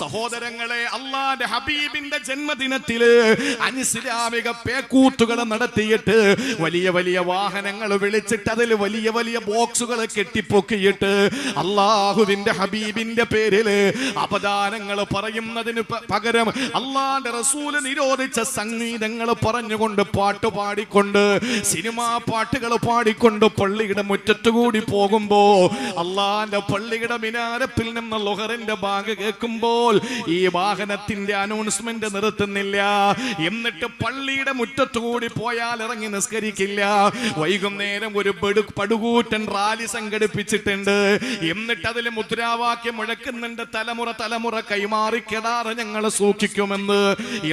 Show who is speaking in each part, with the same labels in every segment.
Speaker 1: സഹോദരങ്ങളെ, അള്ളാന്റെ ഹബീബിന്റെ ജന്മദിനത്തില് അനിസ്ലാമിക പേക്കൂത്തുകൾ നടത്തിയിട്ട് വലിയ വലിയ വാഹനങ്ങൾ വിളിച്ചിട്ട് അതിൽ വലിയ വലിയ ബോക്സുകൾ കെട്ടിപ്പൊക്കിയിട്ട് അള്ളാഹുവിന്റെ ഹബീബിന്റെ പേരില് അപദാനങ്ങൾ പറയുന്നതിന് പകരം അള്ളാന്റെ റസൂല് നിരോധിച്ച സംഗീതങ്ങൾ പറഞ്ഞുകൊണ്ട് പാട്ട് പാടിക്കൊണ്ട് സിനിമാ പാട്ടുകൾ പാടിക്കൊണ്ട് പള്ളിയുടെ മുറ്റത്തുകൂടി പോകുമ്പോ അള്ളാന്റെ പള്ളിയുടെ മിനാരത്തിൽ നിന്ന് ലുഹറിന്റെ ബാങ്ക് കേൾക്കുമ്പോൾ ഈ വാഹനത്തിന്റെ അനൗൺസ്മെന്റ് നിർത്തുന്നില്ല. എന്നിട്ട് പള്ളിയുടെ മുറ്റത്തുകൂടി പോയാൽ ഇറങ്ങി നിസ്കരിക്കില്ല. വൈകുന്നേരം ഒരു പടുകൂറ്റൻ റാലി സംഘടിപ്പിച്ചിട്ടുണ്ട്. എന്നിട്ട് അതിൽ മുദ്രാവാക്യം മുഴക്കുന്നുണ്ട്, തലമുറ തലമുറ കൈമാറി കെടാറ് ഞങ്ങൾ സൂക്ഷിക്കുമെന്ന്.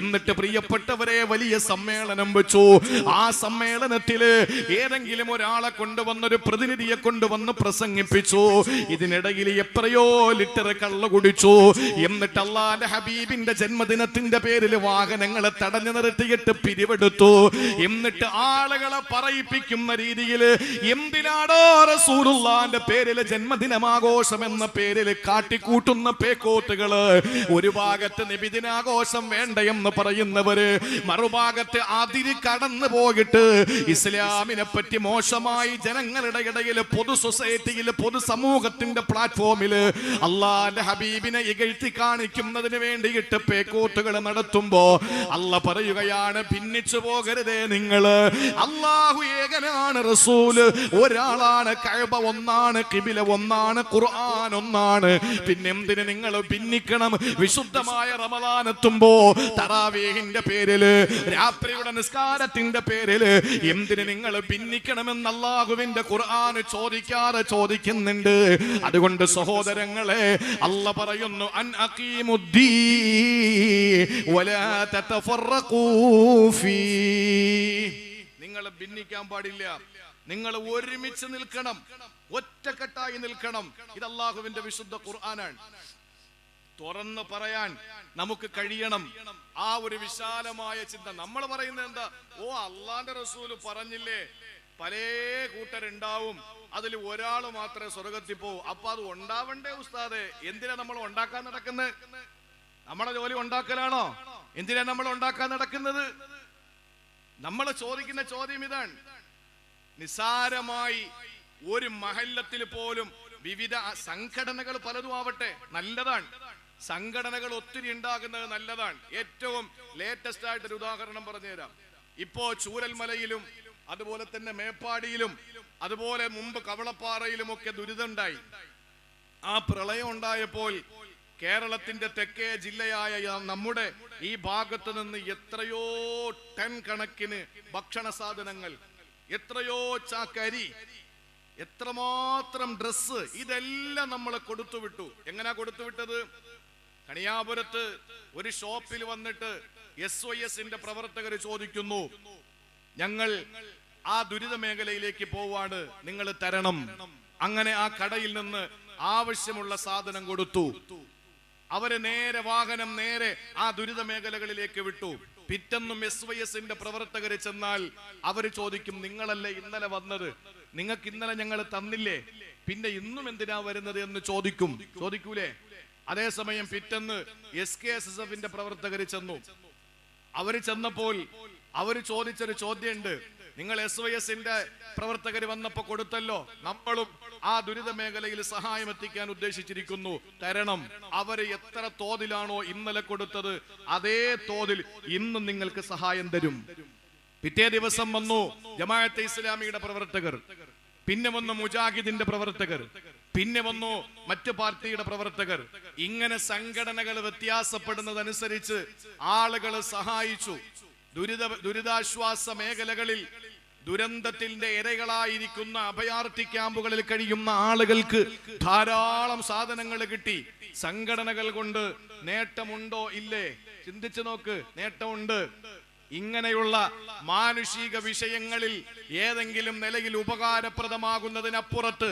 Speaker 1: എന്നിട്ട് പ്രിയപ്പെട്ടവരെ, വലിയ സമ്മേളനം വെച്ചു. ആ സമ്മേളനത്തില് ഏതെങ്കിലും ഒരാളെ കൊണ്ടുവന്നൊരു പ്രതിനിധിയെ കൊണ്ടുവന്ന് പ്രസംഗിപ്പിച്ചു. ഇതിനിടയിൽ എത്രയോ ലിറ്റർ കള്ളു കുടിച്ചു. എന്നിട്ട് അല്ലാഹുവിന്റെ ഹബീബിന്റെ ജന്മദിനത്തിന്റെ പേരിൽ വാഹനങ്ങളെ തടഞ്ഞു നിർത്തിയിട്ട് പിരിവെടുത്തു. എന്നിട്ട് ആളുകളെ പറയിപ്പിക്കുന്ന രീതിയിൽ എന്തിനാടോ റസൂലുള്ളാഹിന്റെ പേരിൽ ജന്മദിനമാഘോഷം എന്ന പേരിൽ കാട്ടിക്കൂട്ടുന്ന പേക്കോത്തുകള്? ഒരു ഭാഗത്ത് നബിദിനാഘോഷം വേണ്ടയെന്ന് പറയുന്നവര്, മറുഭാഗത്ത് അതിര് കടന്നു പോയിട്ട് ഇസ്ലാമിനെ പറ്റി മോശമായി ജനങ്ങളുടെ ഇടയിൽ, പൊതു സൊസൈറ്റിയിൽ, പൊതു സമൂഹത്തിന്റെ പ്ലാറ്റ്ഫോമില് അള്ളാന്റെ ഹബീബിനെ ഇകഴ്ത്തി കാണിക്കുന്നതിന് വേണ്ടിയിട്ട് പേക്കോത്തുകൾ നടത്തുമ്പോ അള്ളാഹ് പറയുകയാണ്, ഭിന്നിച്ചു പോകരുതേ നിങ്ങള്. അള്ളാഹു ഏകനാണ്, റസൂല് ഒരാളാണ്, കഅബ ഒന്നാണ്, ഖിബില ഒന്നാണ്, ഖുർആൻ ഒന്നാണ്. പിന്നെ എന്തിന് നിങ്ങൾ ഭിന്നിക്കണം? വിശുദ്ധമായ റമദാൻ എത്തുമ്പോ തറാവീഹിന്റെ പേരില്, രാത്രിയുടെ നിസ്കാരത്തിന്റെ പേരില് എന്തിന് നിങ്ങൾ ഭിന്നിക്കണമെന്ന് അല്ലാഹുവിന്റെ ഖുർആൻ ചോദിക്കുന്നുണ്ട്. അതുകൊണ്ട് സഹോദരങ്ങളെ, അല്ലാഹ് പറയുന്നു, അൻ അഖീമുദ്ദീൻ വലാ തതഫറഖൂ ഫീ. നിങ്ങൾ ഭിന്നിക്കാൻ പാടില്ല, നിങ്ങൾ ഒരുമിച്ച് നിൽക്കണം, ഒറ്റക്കെട്ടായി നിൽക്കണം. ഇത് അല്ലാഹുവിന്റെ വിശുദ്ധ ഖുർആനാണ്. തുറന്ന് പറയാൻ നമുക്ക് കഴിയണം. ആ ഒരു വിശാലമായ ചിന്ത. നമ്മൾ പറയുന്നത് എന്താ? ഓ, അള്ളാന്റെ റസൂല് പറഞ്ഞില്ലേ, പല കൂട്ടരുണ്ടാവും, അതിൽ ഒരാൾ മാത്രമേ സ്വർഗത്തിൽ പോവൂ. അപ്പൊ അത് ഉണ്ടാവണ്ടേ ഉസ്താദേ? എന്തിനാ നമ്മൾ ഉണ്ടാക്കാൻ നടക്കുന്നത്? നമ്മളെ ജോലി ഉണ്ടാക്കലാണോ? എന്തിനാ നമ്മൾ ഉണ്ടാക്കാൻ നടക്കുന്നത്? നമ്മൾ ചോദിക്കുന്ന ചോദ്യം ഇതാണ്. നിസാരമായി ഒരു മഹല്ലത്തിൽ പോലും വിവിധ സംഘടനകൾ പലതും ആവട്ടെ, നല്ലതാണ്. സംഘടനകൾ ഒത്തിരി ഉണ്ടാകുന്നത് നല്ലതാണ്. ഏറ്റവും ലേറ്റസ്റ്റ് ആയിട്ട് ഒരു ഉദാഹരണം പറഞ്ഞു തരാം. ഇപ്പോ ചൂരൽമലയിലും അതുപോലെ തന്നെ മേപ്പാടിയിലും അതുപോലെ മുമ്പ് കവളപ്പാറയിലും ഒക്കെ ദുരിതമുണ്ടായി. ആ പ്രളയം ഉണ്ടായപ്പോൾ കേരളത്തിന്റെ തെക്കേ ജില്ലയായ നമ്മുടെ ഈ ഭാഗത്ത് നിന്ന് എത്രയോ ടൺ കണക്കിന് ഭക്ഷണ സാധനങ്ങൾ, എത്രയോ ചാക്കരി, എത്രമാത്രം ഡ്രസ്സ്, ഇതെല്ലാം നമ്മൾ കൊടുത്തുവിട്ടു. എങ്ങനെയാ കൊടുത്തുവിട്ടത്? കണിയാപുരത്ത് ഒരു ഷോപ്പിൽ വന്നിട്ട് SYSന്റെ പ്രവർത്തകർ ചോദിക്കുന്നു, ഞങ്ങൾ ആ ദുരിത മേഖലയിലേക്ക് പോവാണ്, നിങ്ങൾ തരണം. അങ്ങനെ ആ കടയിൽ നിന്ന് ആവശ്യമുള്ള സാധനം കൊടുത്തു. അവര് നേരെ വാഹനം നേരെ ആ ദുരിത മേഖലകളിലേക്ക് വിട്ടു. പിറ്റെന്നും SYSന്റെ പ്രവർത്തകര് ചെന്നാൽ അവര് ചോദിക്കും, നിങ്ങളല്ലേ ഇന്നലെ വന്നത്, നിങ്ങൾക്ക് ഇന്നലെ ഞങ്ങൾ തന്നില്ലേ, പിന്നെ ഇന്നും എന്തിനാ വരുന്നത് എന്ന് ചോദിക്കൂലേ? അതേസമയം പിറ്റെന്ന് SKSSFന്റെ പ്രവർത്തകര് ചെന്നു. അവര് ചെന്നപ്പോൾ അവര് ചോദിച്ചൊരു ചോദ്യമുണ്ട്, നിങ്ങൾ SYSന്റെ പ്രവർത്തകർ വന്നപ്പോ കൊടുത്തല്ലോ, നമ്മളും ആ ദുരിത മേഖലയിൽ സഹായം എത്തിക്കാൻ ഉദ്ദേശിച്ചിരിക്കുന്നു, തരണം. അവര് എത്ര തോതിലാണോ ഇന്നലെ കൊടുത്തത് അതേ തോതിൽ ഇന്നും നിങ്ങൾക്ക് സഹായം തരും. പിറ്റേ ദിവസം വന്നു ജമാഅത്തെ ഇസ്ലാമിയുടെ പ്രവർത്തകർ, പിന്നെ വന്നു മുജാഹിദിന്റെ പ്രവർത്തകർ, പിന്നെ വന്നു മറ്റു പാർട്ടിയുടെ പ്രവർത്തകർ. ഇങ്ങനെ സംഘടനകൾ വ്യത്യാസപ്പെടുന്നതനുസരിച്ച് ആളുകൾ സഹായിച്ചു. ദുരിതാശ്വാസ മേഖലകളിൽ ദുരന്തത്തിന്റെ ഇരകളായിരിക്കുന്ന അഭയാർത്ഥി ക്യാമ്പുകളിൽ കഴിയുന്ന ആളുകൾക്ക് ധാരാളം സാധനങ്ങൾ കിട്ടി. സംഘടനകൾ കൊണ്ട് നേട്ടമുണ്ടോ ഇല്ലേ? ചിന്തിച്ചു നോക്ക്. നേട്ടമുണ്ട്. ഇങ്ങനെയുള്ള മാനുഷിക വിഷയങ്ങളിൽ ഏതെങ്കിലും നിലയിൽ ഉപകാരപ്രദമാകുന്നതിനപ്പുറത്ത്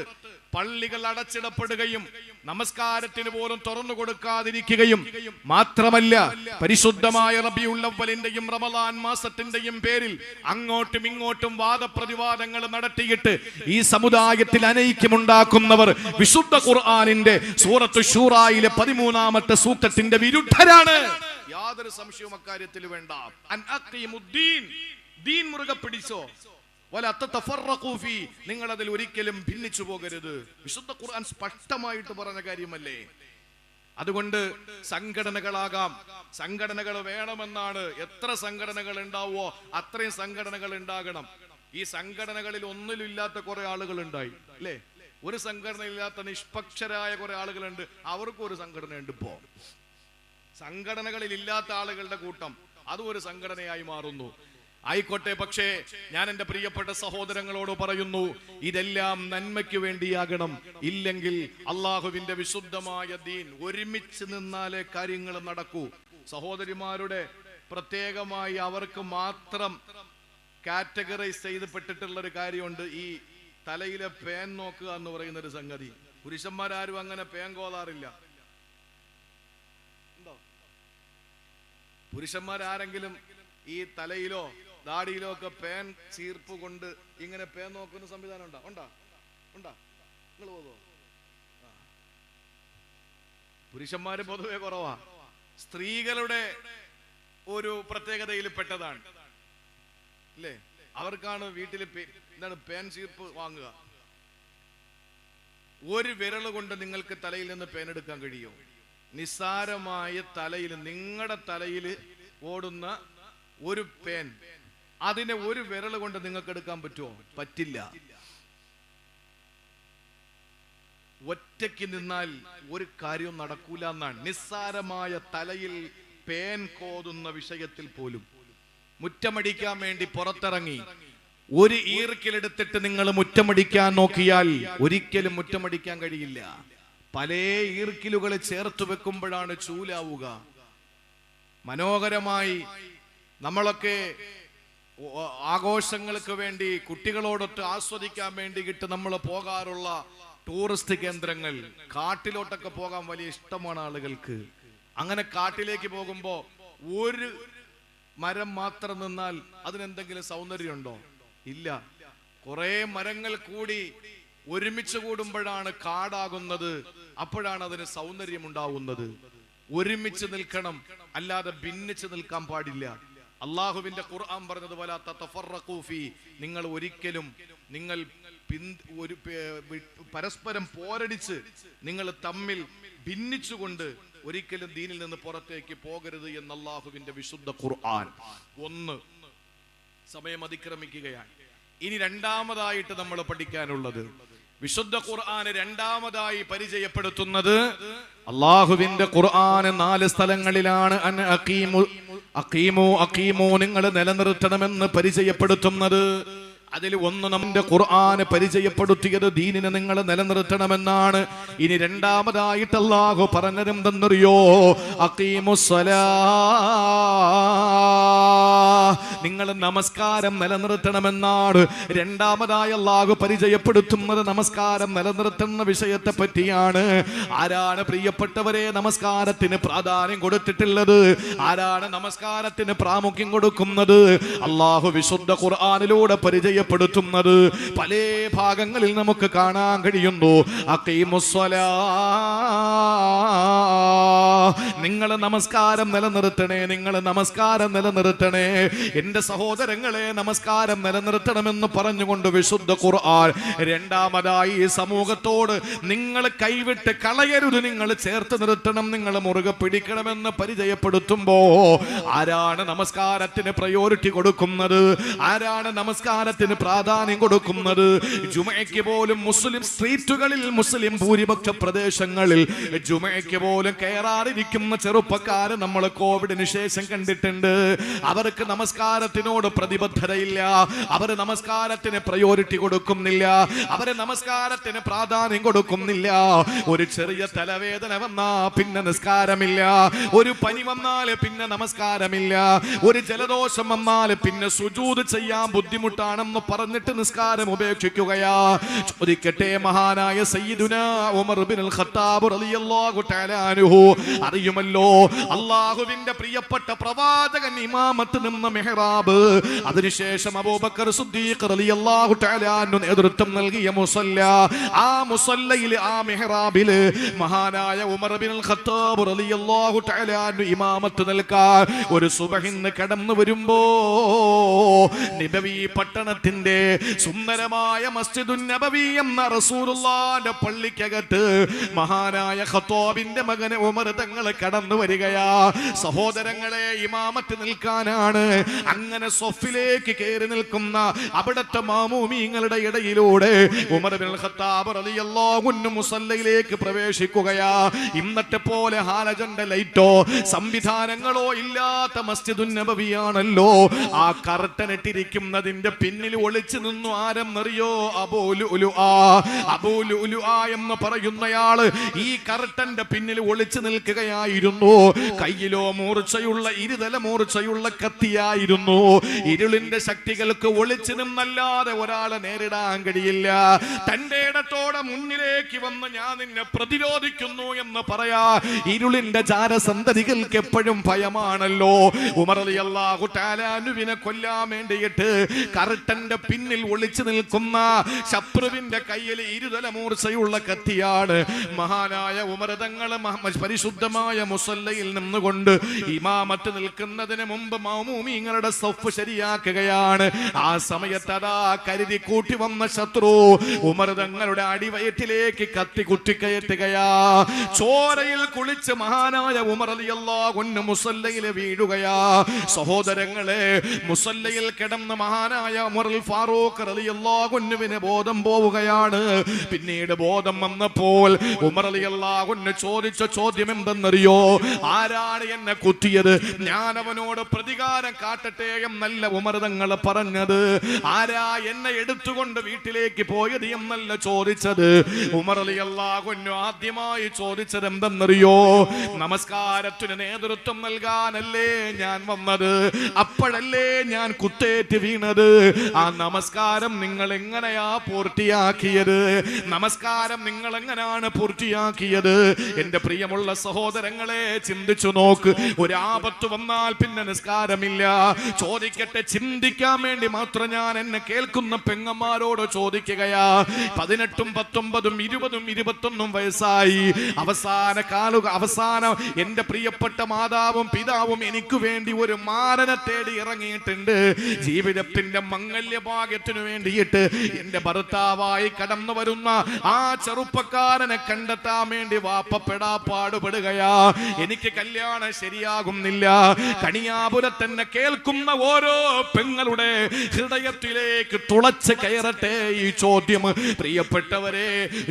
Speaker 1: പള്ളികൾ അടച്ചിടപ്പെടുകയും നമസ്കാരത്തിന് പോലും തുറന്നു കൊടുക്കാതിരിക്കുകയും മാത്രമല്ല, പരിശുദ്ധമായ റബീഉൽ അവ്വലിന്റെയും റമളാൻ മാസത്തിന്റെയും പേരിൽ അങ്ങോട്ടും ഇങ്ങോട്ടും വാദപ്രതിവാദങ്ങൾ നടത്തിയിട്ട് ഈ സമുദായത്തിൽ അനൈക്യമുണ്ടാക്കുന്നവർ വിശുദ്ധ ഖുർആനിന്റെ സൂറത്തു ശൂറായിലെ 13-ാമത്തെ സൂക്തത്തിന്റെ വിരുദ്ധരാണ്. യാതൊരു സംശയവും അക്കാര്യത്തിൽ വേണ്ട. ദീൻ മുറുകെ പിടിച്ചോ, നിങ്ങൾ അതിൽ ഒരിക്കലും ഭിന്നിച്ചു പോകരുത്. വിശുദ്ധ ഖുർആൻ സ്പഷ്ടമായിട്ട് പറഞ്ഞ കാര്യമല്ലേ. അതുകൊണ്ട് സംഘടനകളാകാം, സംഘടനകൾ വേണമെന്നാണ്. എത്ര സംഘടനകൾ ഉണ്ടാവോ അത്രയും സംഘടനകൾ ഉണ്ടാകണം. ഈ സംഘടനകളിൽ ഒന്നിലില്ലാത്ത കുറെ ആളുകൾ ഉണ്ടായി അല്ലേ? ഒരു സംഘടന ഇല്ലാത്ത നിഷ്പക്ഷരായ കുറെ ആളുകളുണ്ട്, അവർക്കും ഒരു സംഘടനയുണ്ട്. ഇപ്പോ സംഘടനകളിൽ ഇല്ലാത്ത ആളുകളുടെ കൂട്ടം അതും ഒരു സംഘടനയായി മാറുന്നു. ആയിക്കോട്ടെ, പക്ഷേ ഞാൻ എൻ്റെ പ്രിയപ്പെട്ട സഹോദരങ്ങളോട് പറയുന്നു, ഇതെല്ലാം നന്മയ്ക്ക് വേണ്ടിയാകണം. ഇല്ലെങ്കിൽ അള്ളാഹുവിന്റെ വിശുദ്ധമായ ദീൻ ഒരുമിച്ച് നിന്നാലേ കാര്യങ്ങൾ നടക്കൂ. സഹോദരിമാരുടെ പ്രത്യേകമായി അവർക്ക് മാത്രം കാറ്റഗറൈസ് ചെയ്യപ്പെട്ടിട്ടുള്ള ഒരു കാര്യമുണ്ട്, ഈ തലയിലെ പേൻ നോക്കുക എന്ന് പറയുന്ന ഒരു സംഗതി. പുരുഷന്മാരാരും അങ്ങനെ പേൻ കോതാറില്ല. പുരുഷന്മാരാരെങ്കിലും ഈ തലയിലോ ദാടിയിലോ ഒക്കെ പേൻ ചീർപ്പ് കൊണ്ട് ഇങ്ങനെ പേൻ നോക്കുന്ന സംവിധാനം ഉണ്ടാ ഉണ്ടാ ഉണ്ടാ നിങ്ങൾ പോതോ? പുരുഷന്മാര് പൊതുവെ കുറവാ. സ്ത്രീകളുടെ ഒരു പ്രത്യേകതയിൽ പെട്ടതാണ് അല്ലേ? അവർക്കാണ് വീട്ടിൽ എന്താണ് പേൻ ചീർപ്പ് വാങ്ങുക. ഒരു വിരൽ കൊണ്ട് നിങ്ങൾക്ക് തലയിൽ നിന്ന് പേൻ എടുക്കാൻ കഴിയുമോ? നിസ്സാരമായ തലയിൽ, നിങ്ങളുടെ തലയിൽ ഓടുന്ന ഒരു പേൻ, അതിനെ ഒരു വിരൽ കൊണ്ട് നിങ്ങൾക്ക് എടുക്കാൻ പറ്റുമോ? പറ്റില്ല. ഒറ്റയ്ക്ക് നിന്നാൽ ഒരു കാര്യവും നടക്കൂല എന്നാണ്. നിസ്സാരമായ തലയിൽ പേൻ കോതുന്ന വിഷയത്തിൽ പോലും മുറ്റമടിക്കാൻ വേണ്ടി പുറത്തിറങ്ങി ഒരു ഈർക്കിലെടുത്തിട്ട് നിങ്ങൾ മുറ്റമടിക്കാൻ നോക്കിയാൽ ഒരിക്കലും മുറ്റമടിക്കാൻ കഴിയില്ല. പല ഈർക്കിലുകൾ ചേർത്ത് വെക്കുമ്പോഴാണ് ചൂലാവുക. മനോഹരമായി നമ്മളൊക്കെ ആഘോഷങ്ങൾക്ക് വേണ്ടി കുട്ടികളോടൊത്ത് ആസ്വദിക്കാൻ വേണ്ടിയിട്ട് നമ്മൾ പോകാറുള്ള ടൂറിസ്റ്റ് കേന്ദ്രങ്ങൾ, കാട്ടിലോട്ടൊക്കെ പോകാൻ വലിയ ഇഷ്ടമാണ് ആളുകൾക്ക്. അങ്ങനെ കാട്ടിലേക്ക് പോകുമ്പോ ഒരു മരം മാത്രം നിന്നാൽ അതിനെന്തെങ്കിലും സൗന്ദര്യമുണ്ടോ? ഇല്ല. കുറെ മരങ്ങൾ കൂടി ഒരുമിച്ച് കൂടുമ്പോഴാണ് കാടാകുന്നത്. അപ്പോഴാണ് അതിന് സൗന്ദര്യം ഉണ്ടാവുന്നത്. ഒരുമിച്ച് നിൽക്കണം, അല്ലാതെ ഭിന്നിച്ച് നിൽക്കാൻ പാടില്ല. അള്ളാഹുവിന്റെ ഖുർആൻ പറഞ്ഞത് വലാ തതഫറഖൂ ഫീ, നിങ്ങൾ ഒരിക്കലും നിങ്ങൾ പരസ്പരം പോരടിച്ച് നിങ്ങൾ തമ്മിൽ ഭിന്നിച്ചുകൊണ്ട് ഒരിക്കലും ദീനിൽ നിന്ന് പുറത്തേക്ക് പോകരുത് എന്ന് അള്ളാഹുവിന്റെ വിശുദ്ധ ഖുർആൻ. ഒന്ന്, സമയം അതിക്രമിക്കുകയാണ്. ഇനി രണ്ടാമതായിട്ട് നമ്മൾ പഠിക്കാനുള്ളത്, വിശുദ്ധ ഖുർആന് രണ്ടാമതായി പരിചയപ്പെടുത്തുന്നത്, അള്ളാഹുവിന്റെ ഖുർആന് 4 സ്ഥലങ്ങളിലാണ് അൻ അഖീമു നിങ്ങൾ നിലനിർത്തണമെന്ന് പരിചയപ്പെടുത്തുന്നത്. അതിൽ ഒന്ന് നമ്മുടെ ഖുർആന് പരിചയപ്പെടുത്തിയത് ദീനിനെ നിങ്ങൾ നിലനിർത്തണമെന്നാണ്. ഇനി രണ്ടാമതായിട്ട് അല്ലാഹു പറഞ്ഞതെന്തെന്നറിയോ? അഖീമുസ്സലാ, നിങ്ങൾ നമസ്കാരം നിലനിർത്തണമെന്നാണ്. രണ്ടാമതായി അല്ലാഹു പരിചയപ്പെടുത്തുന്നത് നമസ്കാരം നിലനിർത്തുന്ന വിഷയത്തെ പറ്റിയാണ്. ആരാണ് പ്രിയപ്പെട്ടവരെ നമസ്കാരത്തിന് പ്രാധാന്യം കൊടുത്തിട്ടുള്ളത്? ആരാണ് നമസ്കാരത്തിന് പ്രാമുഖ്യം കൊടുക്കുന്നത്? അല്ലാഹു വിശുദ്ധ ഖുർആനിലൂടെ പരിചയപ്പെടുത്തുന്നത് പല ഭാഗങ്ങളിൽ നമുക്ക് കാണാൻ കഴിയുന്നു. അഖീമുസ്സലാ, നിങ്ങൾ നമസ്കാരം നിലനിർത്തണേ, നിങ്ങൾ നമസ്കാരം നിലനിർത്തണേ. എന്റെ സഹോദരങ്ങളെ, നമസ്കാരം നിലനിർത്തണമെന്ന് പറഞ്ഞുകൊണ്ട് വിശുദ്ധ ഖുർആൻ രണ്ടാമതായി സമൂഹത്തോട് നിങ്ങൾ കൈവിട്ട് കളയരുത്, നിങ്ങൾ ചേർത്ത് നിർത്തണം, നിങ്ങൾ മുറുകെ പിടിക്കണമെന്ന് പരിചയപ്പെടുത്തുമ്പോ ആരാണ് നമസ്കാരത്തിന് പ്രയോറിറ്റി കൊടുക്കുന്നത്? ആരാണ് നമസ്കാരത്തിന് പ്രാധാന്യം കൊടുക്കുന്നത്? ജുമഅയ്ക്ക് പോലും മുസ്ലിം സ്ട്രീറ്റുകളിൽ, മുസ്ലിം ഭൂരിപക്ഷ പ്രദേശങ്ങളിൽ ജുമഅയ്ക്ക് പോലും കയറാറില്ല വരാതിരിക്കുന്ന ചെറുപ്പക്കാര് നമ്മൾ കോവിഡിന് ശേഷം കണ്ടിട്ടുണ്ട്. അവർക്ക് നമസ്കാരത്തിനോട് പ്രതിബദ്ധതയില്ല, അവര് നമസ്കാരത്തിന് പ്രയോറിറ്റി കൊടുക്കുന്നില്ല, അവര് നമസ്കാരത്തിന് പ്രാധാന്യം കൊടുക്കുന്നില്ല. ഒരു ചെറിയ തലവേദന വന്നാ പിന്നെ നിസ്കാരമില്ല, ഒരു പനി വന്നാൽ പിന്നെ നമസ്കാരമില്ല, ഒരു ജലദോഷം വന്നാൽ പിന്നെ സുജൂദ് ചെയ്യാൻ ബുദ്ധിമുട്ടാണെന്ന് പറഞ്ഞിട്ട് നിസ്കാരം ഉപേക്ഷിക്കുകയാ. ചോദിക്കട്ടെ, മഹാനായ സയ്യിദുനാ ഉമർ ഇബ്നുൽ ഖത്താബ് റളിയല്ലാഹു തആല അൻഹു അറിയുമല്ലോ, അല്ലാഹുവിന്റെ പ്രിയപ്പെട്ട പ്രവാചകൻ ഇമാമത്ത് നിന്ന മിഹ്റാബ്, അതിനുശേഷം അബൂബക്കർ സിദ്ദീഖ് റളിയല്ലാഹു തആല അൻഹു നേതൃത്വം നൽകിയ മുസല്ല, ആ മുസല്ലയിൽ ആ മിഹ്റാബിൽ മഹാനായ ഉമർ ഇബ്നുൽ ഖത്താബ് റളിയല്ലാഹു തആല അൻഹു ഇമാമത്ത് നൽകാൻ ഒരു സുബഹിന് കടന്നു വരുമ്പോ നബവി പട്ടണത്തിന്റെ സുന്ദരമായ മസ്ജിദുൻ നബവി എന്ന റസൂലുള്ളാഹിന്റെ പള്ളിക്കകത്ത് മഹാനായ ഖത്താബിന്റെ മകൻ ഉമർ തങ്ങൾ കടന്നു വരികയാ. സഹോദരങ്ങളെ, ഇമാമത്ത് നിൽക്കാനാണ്. അങ്ങനെ സൊഫിലേക്ക് കയറി നിൽക്കുന്ന അവിടുത്തെ മാമൂമീങ്ങളുടെ ഇടയിലൂടെ ഉമർ ഇബ്നുൽ ഖത്താബ് റളിയല്ലാഹു അൻഹു മുസല്ലയിലേക്ക് പ്രവേശിക്കുകയാ. ഇന്നത്തെ പോലെ ഹാലജന്റെ ലൈറ്റോ സംവിധാനങ്ങളോ ഇല്ലാത്ത മസ്ജിദുൻ നബവിയാണല്ലോ. ആ കർട്ടൻ ഇട്ടിരിക്കുന്നതിന്റെ പിന്നിൽ ഒളിച്ചു നിന്നു ആരെന്നറിയോ? അബൂ ലുഅ്ലുഅ എന്ന് പറയുന്നയാള് ഈ കർട്ടന്റെ പിന്നിൽ ഒളിച്ചു നിൽക്കുകയായിരുന്നു. കയ്യിലോ മൂർച്ചയുള്ള ഇരുതല മൂർച്ചയുള്ള കത്തിയായിരുന്നു. ഇരുളിന്റെ ശക്തികൾക്ക് ഒളിച്ചു നിന്നല്ലാതെ ഒരാളെ നേരിടാൻ കഴിയില്ല. തന്റെ ഇടത്തോടെ മുന്നിലേക്ക് വന്ന് ഞാൻ നിന്നെ പ്രതിരോധിക്കുന്നു എന്ന് പറയാ ഇരുളിന്റെ ജാരസന്തതികൾക്ക് എപ്പോഴും ഭയമാണല്ലോ. ഉമർ റളിയല്ലാഹു തആല അൻഹുവിനെ കൊല്ലാൻ വേണ്ടിയിട്ട് കർട്ടന്റെ പിന്നിൽ ഒളിച്ചു നിൽക്കുന്ന ശത്രുവിന്റെ കയ്യിൽ ഇരുതല മൂർച്ചയുള്ള കത്തിയാണ്. മഹാനായ ഉമർ തങ്ങൾ പരിശുദ്ധമായ മുസല്ലയിൽ നിന്നുകൊണ്ട് ഇമാമത്ത് നിൽക്കുന്നതിന് മുമ്പ് മൗമൂമിങ്ങളുടെ സഫ് ശരിയാക്കുകയാണ്. ആ സമയത്ത് അതാ കരുതി കൂട്ടി വന്ന ശത്രു ഉമർ തങ്ങളുടെ അടിവയറ്റിലേക്ക് കത്തി കുത്തിക്കയറ്റുകയാ. ചോരയിൽ കുളിച്ച് മഹാനായ ഉമർ റളിയല്ലാഹു അൻഹു മുസല്ലയിൽ വീഴുകയാ. സഹോദരങ്ങളെ, മുസല്ലയിൽ കിടന്ന മഹാനായ ഉമറുൽ ഫാറൂഖ് റളിയല്ലാഹു അൻഹുവിന് ബോധം പോവുകയാണ്. പിന്നീട് ബോധം വന്നപ്പോൾ ഉമർ റളിയല്ലാഹു അൻഹു ചോദിച്ച ചോദ്യം എന്തെന്നറിയോ? ആരാണ് എന്നെ കുത്തിയത്? ഞാൻ അവനോട് പ്രതികാരം കാട്ടട്ടെ എന്നല്ല ഉമർ തങ്ങൾ പറഞ്ഞത്. ആരാ എന്നെ എടുത്തുകൊണ്ട് വീട്ടിലേക്ക് പോയത് എന്നല്ല ചോദിച്ചത്. ഉമർ റളിയല്ലാഹു അൻഹു ആദ്യമായി ചോദിച്ചത് എന്തെന്നറിയോ? നമസ്കാരത്തിന് നേതൃത്വം നൽകാനല്ലേ ഞാൻ വന്നത്? അപ്പോഴല്ലേ ഞാൻ കുത്തേറ്റ് വീണത്? ആ നമസ്കാരം നിങ്ങൾ എങ്ങനെയാ പൂർത്തിയാക്കിയത്? നമസ്കാരം നിങ്ങൾ എങ്ങനെയാണ് പൂർത്തിയാക്കിയത്? എന്റെ പ്രിയമുള്ള സഹോദരങ്ങളെ, ചിന്തിച്ചു നോക്ക്. ഒരു ആപത്ത് വന്നാൽ പിന്നെ നിസ്കാരമില്ല. ചോദിക്കട്ടെ, ചിന്തിക്കാൻ വേണ്ടി മാത്രം ഞാൻ എന്നെ കേൾക്കുന്ന പെങ്ങന്മാരോട് ചോദിക്കുകയാ. 18, 19, 20, 21 വയസ്സായി. അവസാനം എന്റെ പ്രിയപ്പെട്ട മാതാവും പിതാവും എനിക്ക് വേണ്ടി ഒരു മാരനെ തേടി ഇറങ്ങിയിട്ടുണ്ട്. ജീവിതത്തിന്റെ മംഗല്യഭാഗ്യത്തിനു വേണ്ടിയിട്ട് എന്റെ ഭർത്താവായി കടന്നു വരുന്ന ആ ചെറുപ്പക്കാരനെ കണ്ടെത്താൻ വേണ്ടി വാപ്പപ്പെടാ പാടുപെടുകയാ. എനിക്ക് കല്യാണം ശരിയാകുന്നില്ല. കണിയാപുരത്തന്നെ കേൾക്കുന്ന ഓരോ പെങ്ങളുടെ ഹൃദയത്തിലേക്ക് തുളച്ച് കയറട്ടെ ഈ ചോദ്യം. പ്രിയപ്പെട്ടവരെ,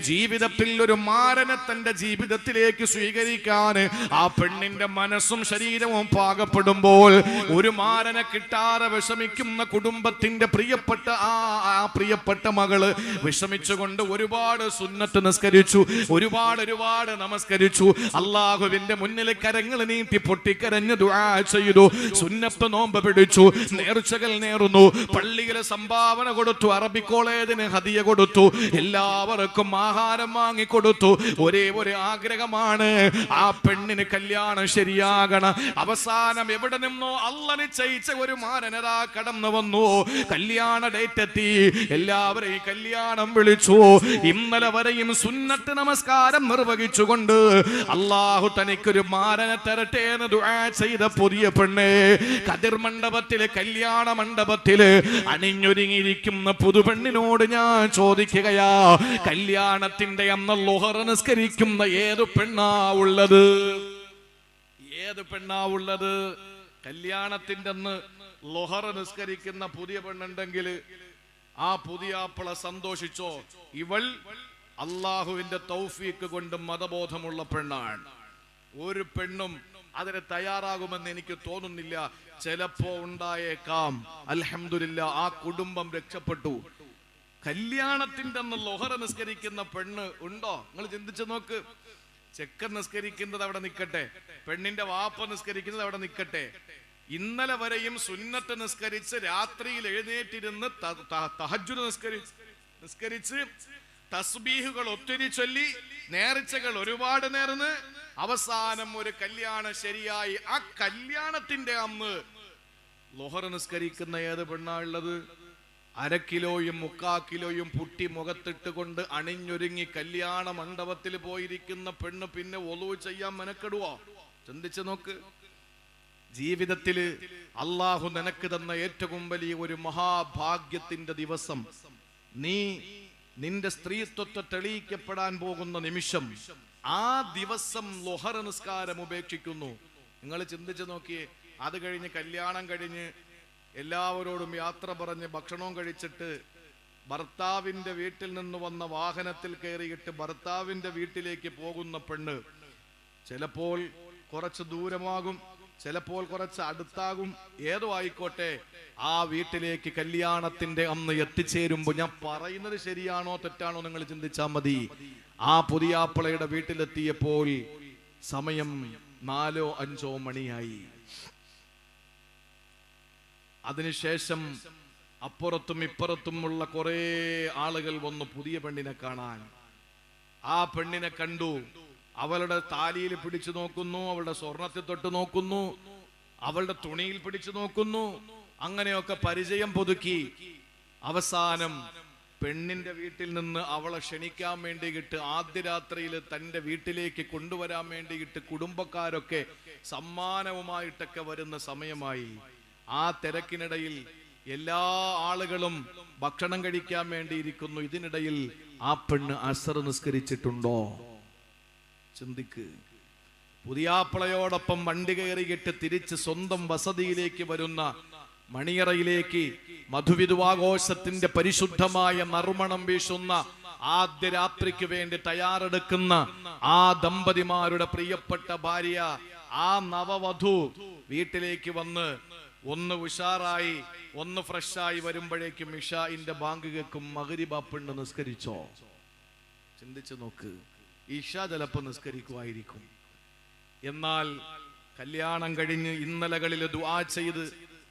Speaker 1: ജീവിതത്തിൽ ഒരു മാരനെ തന്റെ ജീവിതത്തിലേക്ക് സ്വീകരിക്കാൻ ആ പെണ്ണിന്റെ മനസ്സും ശരീരവും പാകപ്പെടുമ്പോൾ, ഒരു മാരനെ കിട്ടാതെ വിഷമിക്കുന്ന കുടുംബത്തിന്റെ പ്രിയപ്പെട്ട ആ പ്രിയപ്പെട്ട മകള് വിഷമിച്ചുകൊണ്ട് ഒരുപാട് സുന്നത്ത് നിസ്കരിച്ചു, ഒരുപാട് നമസ്കരിച്ചു. അള്ളാഹുവിന്റെ മുന്നിൽ കരങ്ങൾ നീട്ടി പൊട്ടിക്കരഞ്ഞ് ദുആ ചെയ്തു. സുന്നത്ത് നോമ്പ് പിടിച്ചു, നേർച്ചകൾ നേർന്നു, പള്ളിയിലെ സംഭാവന കൊടുത്തു, അറബി കോളേജിന് ഹദിയ കൊടുത്തു, എല്ലാവർക്കും ആഹാരം വാങ്ങിക്കൊടുത്തു. ഒരേ ഒരു ആഗ്രഹമാണ്, ആ പെണ്ണിന് കല്യാണം ശരിയാകണം. അവസാനം എവിടെ നിന്നോ അല്ലാഹ് നിശ്ചയിച്ച ഒരു മാരനതാ കടന്നു വന്നു. കല്യാണ ഡേറ്റ് എത്തി. എല്ലാവരെയും കല്യാണം വിളിച്ചു. ഇന്നലെ വരെയും സുന്നത്ത് നമസ്കാരം നിർവഹിച്ചുകൊണ്ട് അള്ളാഹു തനിക്കൊരു മാരനെ തരട്ടെ എന്ന് ദുആ ചെയ്ത പുതിയ പെണ്ണ് കതിർ മണ്ഡപത്തില്, കല്യാണ മണ്ഡപത്തില് അണിഞ്ഞൊരുങ്ങിയിരിക്കുന്ന പുതുപെണ്ണിനോട് ഞാൻ ചോദിക്കുകയാ, കല്യാണത്തിന്റെ അന്ന് ളുഹർ നിസ്കരിക്കുന്ന ഏത് പെണ്ണാ ഉള്ളത്? ഏത് പെണ്ണാ ഉള്ളത്? കല്യാണത്തിന്റെ അന്ന് ളുഹർ നിസ്കരിക്കുന്ന പുതിയ പെണ്ണുണ്ടെങ്കിൽ ആ പുതിയ ആപ്പിള സന്തോഷിച്ചോ? ഇവൾ അള്ളാഹുവിന്റെ തൗഫീക്ക് കൊണ്ട് മതബോധമുള്ള പെണ്ണാണ്. ഒരു പെണ്ണും അതിന് തയ്യാറാകുമെന്ന് എനിക്ക് തോന്നുന്നില്ല. ചിലപ്പോ ഉണ്ടായേക്കാം. അൽഹംദുലില്ലാ, ആ കുടുംബം രക്ഷപ്പെട്ടു. കല്യാണത്തിന്റെ അന്ന് ളുഹർ നിസ്കരിക്കുന്ന പെണ്ണ് ഉണ്ടോ? നിങ്ങൾ ചിന്തിച്ചു നോക്ക്. ചെക്കൻ നിസ്കരിക്കുന്നത് അവിടെ നിൽക്കട്ടെ, പെണ്ണിന്റെ വാപ്പ നിസ്കരിക്കുന്നത് അവിടെ നിൽക്കട്ടെ. ഇന്നലെ വരെയും സുന്നത്ത് നിസ്കരിച്ച് രാത്രിയിൽ എഴുന്നേറ്റിരുന്ന് തഹജ്ജുദ് നിസ്കരിച്ച് തസ്ബീഹുകൾ ഒത്തിരി ചൊല്ലി നേർച്ചകൾ ഒരുപാട് നേർന്ന് അവസാനം ഒരു കല്യാണം ശരിയായി. ആ കല്യാണത്തിന്റെ അന്ന് ളുഹർ നിസ്കരിക്കുന്ന ഏത് പെണ്ണാണുള്ളത്? 1/2 കിലോയും 3/4 കിലോയും പുട്ടി മുഖത്തിട്ട് കൊണ്ട് അണിഞ്ഞൊരുങ്ങി കല്യാണ മണ്ഡപത്തിൽ പോയിരിക്കുന്ന പെണ്ണ് പിന്നെ ഒളു ചെയ്യാൻ മെനക്കെടുവോ? ചിന്തിച്ചു നോക്ക്. ജീവിതത്തില് അള്ളാഹു നിനക്ക് തന്ന ഏറ്റവും വലിയ ഒരു മഹാഭാഗ്യത്തിന്റെ ദിവസം, നീ നിന്റെ സ്ത്രീത്വത്തെ തെളിയിക്കപ്പെടാൻ പോകുന്ന നിമിഷം, ആ ദിവസം ളുഹർ നിസ്കാരം ഉപേക്ഷിക്കുന്നു. നിങ്ങൾ ചിന്തിച്ചു നോക്കിയേ. അത് കഴിഞ്ഞ് കല്യാണം കഴിഞ്ഞ് എല്ലാവരോടും യാത്ര പറഞ്ഞ് ഭക്ഷണവും കഴിച്ചിട്ട് ഭർത്താവിന്റെ വീട്ടിൽ നിന്ന് വന്ന വാഹനത്തിൽ കയറിയിട്ട് ഭർത്താവിന്റെ വീട്ടിലേക്ക് പോകുന്ന പെണ്ണ് ചിലപ്പോൾ കുറച്ച് ദൂരമാകും, ചിലപ്പോൾ കുറച്ച് അടുത്താകും, ഏതോ ആയിക്കോട്ടെ, ആ വീട്ടിലേക്ക് കല്യാണത്തിന്റെ അന്ന് എത്തിച്ചേരുമ്പോ, ഞാൻ പറയുന്നത് ശരിയാണോ തെറ്റാണോ നിങ്ങൾ ചിന്തിച്ചാൽ മതി, ആ പുതിയാപ്പളയുടെ വീട്ടിലെത്തിയപ്പോൾ സമയം 4-5 മണിയായി. അതിനുശേഷം അപ്പുറത്തും ഇപ്പുറത്തുമുള്ള കുറെ ആളുകൾ വന്നു പുതിയ പെണ്ണിനെ കാണാൻ. ആ പെണ്ണിനെ കണ്ടു, അവളുടെ താലിയിൽ പിടിച്ചു നോക്കുന്നു, അവളുടെ സ്വർണത്തിൽ തൊട്ട് നോക്കുന്നു, അവളുടെ തുണിയിൽ പിടിച്ചു നോക്കുന്നു. അങ്ങനെയൊക്കെ പരിചയം പുതുക്കി അവസാനം പെണ്ണിന്റെ വീട്ടിൽ നിന്ന് അവളെ ക്ഷണിക്കാൻ വേണ്ടിയിട്ട് ആദ്യ രാത്രിയിൽ തന്റെ വീട്ടിലേക്ക് കൊണ്ടുവരാൻ വേണ്ടിയിട്ട് കുടുംബക്കാരൊക്കെ സമ്മാനവുമായിട്ടൊക്കെ വരുന്ന സമയമായി. ആ തിരക്കിനിടയിൽ എല്ലാ ആളുകളും ഭക്ഷണം കഴിക്കാൻ വേണ്ടിയിരിക്കുന്നു. ഇതിനിടയിൽ ആ പെണ്ണ് അസ്ർ നിസ്കരിച്ചിട്ടുണ്ടോ? ചിന്തിക്ക്. പുതിയാപ്പളയോടൊപ്പം വണ്ടി കയറിയിട്ട് തിരിച്ച് സ്വന്തം വസതിയിലേക്ക് വരുന്ന, മണിയറയിലേക്ക് മധുവിധുവാഘോഷത്തിന്റെ പരിശുദ്ധമായ നറുമണം വീശുന്ന ആദ്യ രാത്രിക്ക് വേണ്ടി തയ്യാറെടുക്കുന്ന ആ ദമ്പതിമാരുടെ പ്രിയപ്പെട്ട ഭാര്യ, ആ നവവധു വീട്ടിലേക്ക് വന്ന് ഒന്ന് ഉഷാറായി ഒന്ന് ഫ്രഷായി വരുമ്പോഴേക്കും ഇഷാഇന്റെ ബാങ്ക് കേൾക്കും. മഗ്രിബ് പെണ്ണ് നിസ്കരിച്ചോ? ചിന്തിച്ചു നോക്ക്. ഇഷ ചിലപ്പോ നിസ്കരിക്കുമായിരിക്കും. എന്നാൽ കല്യാണം കഴിഞ്ഞ് ഇന്നലകളിൽ ദുആ ചെയ്ത്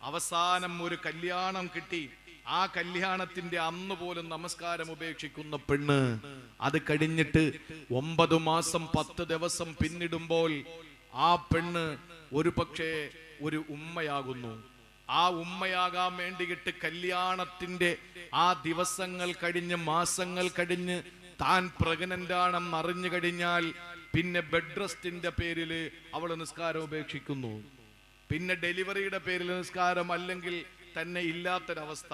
Speaker 1: അവസാനം ഒരു കല്യാണം കിട്ടി. ആ കല്യാണത്തിന്റെ അന്ന് പോലും നമസ്കാരം ഉപേക്ഷിക്കുന്ന പെണ്ണ്, അത് കഴിഞ്ഞിട്ട് 9 മാസം 10 ദിവസം പിന്നിടുമ്പോൾ ആ പെണ്ണ് ഒരു പക്ഷേ ഒരു ഉമ്മയാകുന്നു. ആ ഉമ്മയാകാൻ വേണ്ടിയിട്ട് കല്യാണത്തിന്റെ ആ ദിവസങ്ങൾ കഴിഞ്ഞ് മാസങ്ങൾ കഴിഞ്ഞ് താൻ പ്രഗ്നന്റ് ആണെന്ന് അറിഞ്ഞു കഴിഞ്ഞാൽ പിന്നെ ബെഡ് റെസ്റ്റിന്റെ പേരിൽ അവൾ നിസ്കാരം ഉപേക്ഷിക്കുന്നു. പിന്നെ ഡെലിവറിയുടെ പേരിൽ നിസ്കാരം അല്ലെങ്കിൽ തന്നെ ഇല്ലാത്തൊരവസ്ഥ.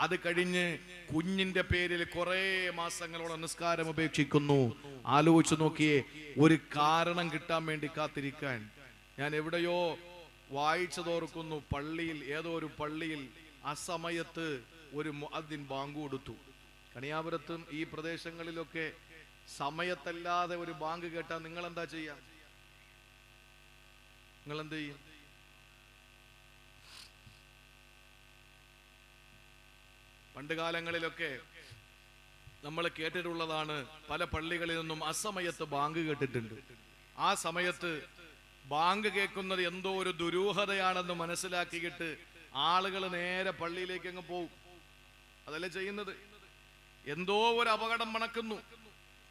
Speaker 1: അത് കഴിഞ്ഞ് കുഞ്ഞിന്റെ പേരിൽ കുറെ മാസങ്ങളോളം നിസ്കാരം ഉപേക്ഷിക്കുന്നു. ആലോചിച്ചു നോക്കിയേ, ഒരു കാരണം കിട്ടാൻ വേണ്ടി കാത്തിരിക്കാൻ. ഞാൻ എവിടെയോ വായിച്ചതോർക്കുന്നു, പള്ളിയിൽ, ഏതോ ഒരു പള്ളിയിൽ അസമയത്ത് ഒരു മുഅദ്ദിൻ ബാങ്ക് കൊടുത്തു. കണിയാപുരത്തും ഈ പ്രദേശങ്ങളിലൊക്കെ സമയത്തല്ലാതെ ഒരു ബാങ്ക് കേട്ടാൽ നിങ്ങൾ എന്താ ചെയ്യാ? നിങ്ങൾ എന്ത് ചെയ്യും? പണ്ട് കാലങ്ങളിലൊക്കെ നമ്മൾ കേട്ടിട്ടുള്ളതാണ്, പല പള്ളികളിൽ നിന്നും അസമയത്ത് ബാങ്ക് കേട്ടിട്ടുണ്ട്. ആ സമയത്ത് ബാങ്ക് കേൾക്കുന്നത് എന്തോ ഒരു ദുരൂഹതയാണെന്ന് മനസ്സിലാക്കിയിട്ട് ആളുകൾ നേരെ പള്ളിയിലേക്ക് അങ്ങ് പോകും. അതല്ലേ ചെയ്യുന്നത്? എന്തോ ഒരു അപകടം മണക്കുന്നു.